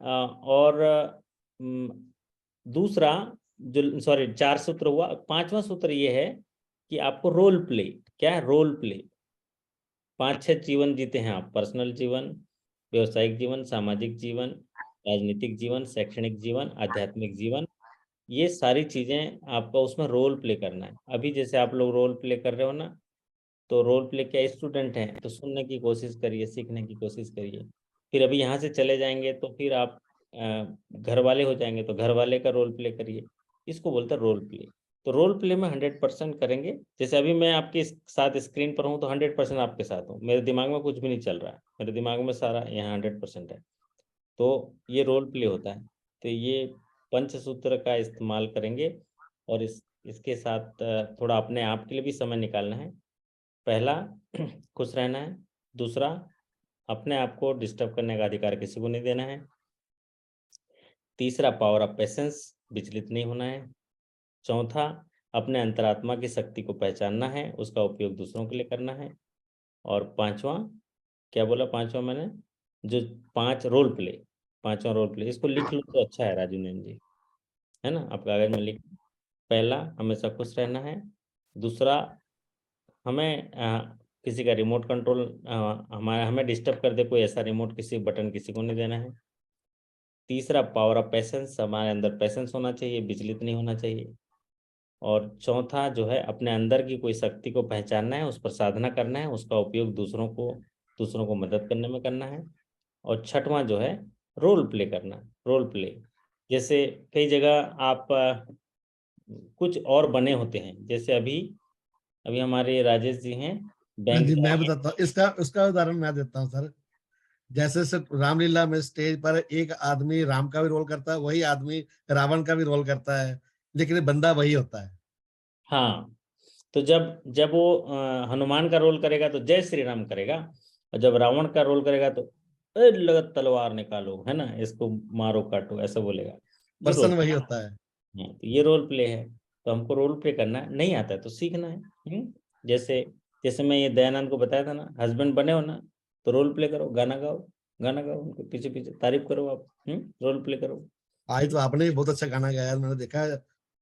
और दूसरा जो, सॉरी, 4 सूत्र हुआ। 5वां सूत्र ये है कि आपको रोल प्ले। क्या है? Role play. 5-6 जीवन जीते हैं आप, पर्सनल जीवन, व्यवसायिक जीवन, सामाजिक जीवन, राजनीतिक जीवन, शैक्षणिक जीवन, आध्यात्मिक जीवन। ये सारी चीजें आपका उसमें रोल प्ले करना है। अभी जैसे आप लोग रोल प्ले कर रहे हो ना, तो रोल प्ले क्या, स्टूडेंट हैं तो सुनने की कोशिश करिए, सीखने की कोशिश करिए। फिर अभी यहाँ से चले जाएंगे तो फिर आप घर वाले हो जाएंगे तो घर वाले का रोल प्ले करिए। इसको बोलते हैं रोल प्ले। तो रोल प्ले में 100% करेंगे। जैसे अभी मैं आपके साथ स्क्रीन पर हूँ तो 100% आपके साथ हूँ, मेरे दिमाग में कुछ भी नहीं चल रहा है, मेरे दिमाग में सारा यहाँ 100% है। तो ये रोल प्ले होता है। तो ये पंचसूत्र का इस्तेमाल करेंगे और इसके साथ थोड़ा अपने आप के लिए भी समय निकालना है। पहला खुश रहना है, दूसरा अपने आप को डिस्टर्ब करने का अधिकार किसी को नहीं देना है, तीसरा पावर ऑफ पेशेंस, विचलित नहीं होना है, चौथा अपने अंतरात्मा की शक्ति को पहचानना है, उसका उपयोग दूसरों के लिए करना है, और पांचवा, क्या बोला पांचवा मैंने, जो 5 रोल प्ले, पांचवा रोल प्ले, इसको लिख लो तो अच्छा है राजू नैन जी, है ना, आप कागज में लिख। पहला हमेशा खुश रहना है, दूसरा हमें किसी का रिमोट कंट्रोल हमें डिस्टर्ब कर दे कोई ऐसा रिमोट, किसी बटन किसी को नहीं देना है, तीसरा पावर ऑफ पेशेंस, हमारे अंदर पेशेंस होना चाहिए, विचलित नहीं होना चाहिए, और चौथा जो है अपने अंदर की कोई शक्ति को पहचानना है, उस पर साधना करना है, उसका उपयोग दूसरों को मदद करने में करना है, और छठवां जो है रोल प्ले करना। रोल प्ले जैसे कई जगह आप कुछ और बने होते हैं, जैसे अभी हमारे राजेश जी हैं हाँ बैंक जी, मैं में। बताता हूँ उसका उदाहरण मैं देता हूँ सर। जैसे सर रामलीला में स्टेज पर एक आदमी राम का भी रोल करता है, वही आदमी रावण का भी रोल करता है, लेकिन बंदा वही होता है। हाँ, तो जब जब वो हनुमान का रोल करेगा तो जय श्री राम करेगा, और जब रावण का रोल करेगा तो "ए, लगत तलवार निकालो, है ना, इसको मारो काटो", ऐसा बोलेगा। ये पर्सन रोल, वही होता है। हाँ, तो ये रोल प्ले है। तो हमको रोल प्ले करना है, नहीं आता है तो सीखना है। जैसे जैसे मैं ये दयानंद को बताया था ना, हस्बैंड बने हो ना तो रोल प्ले करो, गाना गाओ, गाना गाओ, उनके पीछे पीछे तारीफ करो आप, रोल प्ले करो। आज तो आपने भी बहुत अच्छा गाना गाया, मैंने देखा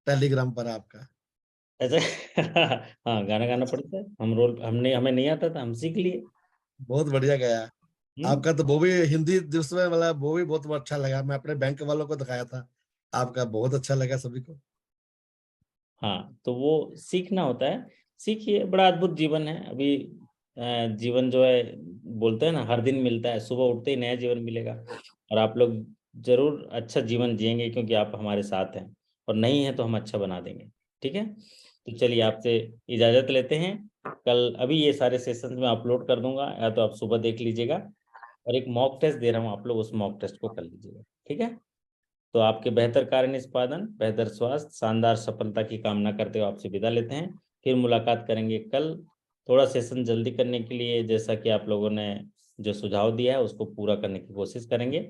टेलीग्राम पर आपका। ऐसा हाँ, गाना गाना पड़ता है, हमें नहीं आता था, हम सीख लिए। बहुत बढ़िया गाया हम्म आपका। तो वो भी हिंदी दिवस में, मतलब वो भी बहुत अच्छा लगा। मैं अपने बैंक वालों को दिखाया था, आपका बहुत अच्छा लगा सभी को। हाँ, तो वो सीखना होता है। सीखिए, बड़ा अद्भुत जीवन है अभी। जीवन जो है, बोलते हैं ना, हर दिन मिलता है, सुबह उठते ही नया जीवन मिलेगा, और आप लोग जरूर अच्छा जीवन जिएंगे क्योंकि आप हमारे साथ हैं, और नहीं है तो हम अच्छा बना देंगे। ठीक है, तो चलिए आपसे इजाजत लेते हैं। कल अभी ये सारे सेशंस में अपलोड कर दूंगा, या तो आप सुबह देख लीजिएगा, और एक मॉक टेस्ट दे रहा हूँ, आप लोग उस मॉक टेस्ट को कर लीजिएगा। ठीक है, तो आपके बेहतर कार्य निष्पादन, बेहतर स्वास्थ्य, शानदार सफलता की कामना करते हुए आपसे विदा लेते हैं। फिर मुलाकात करेंगे कल। थोड़ा सेशन जल्दी करने के लिए, जैसा कि आप लोगों ने जो सुझाव दिया है उसको पूरा करने की कोशिश करेंगे।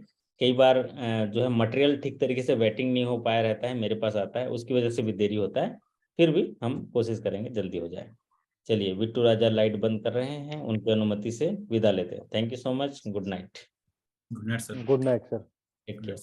कई बार जो है मटेरियल ठीक तरीके से वेटिंग नहीं हो पाया रहता है, मेरे पास आता है, उसकी वजह से भी देरी होता है, फिर भी हम कोशिश करेंगे जल्दी हो जाए। चलिए, बिट्टू राजा लाइट बंद कर रहे हैं, उनकी अनुमति से विदा लेते हैं। Thank you so much, good night. Good night sir. Good night sir. Take care.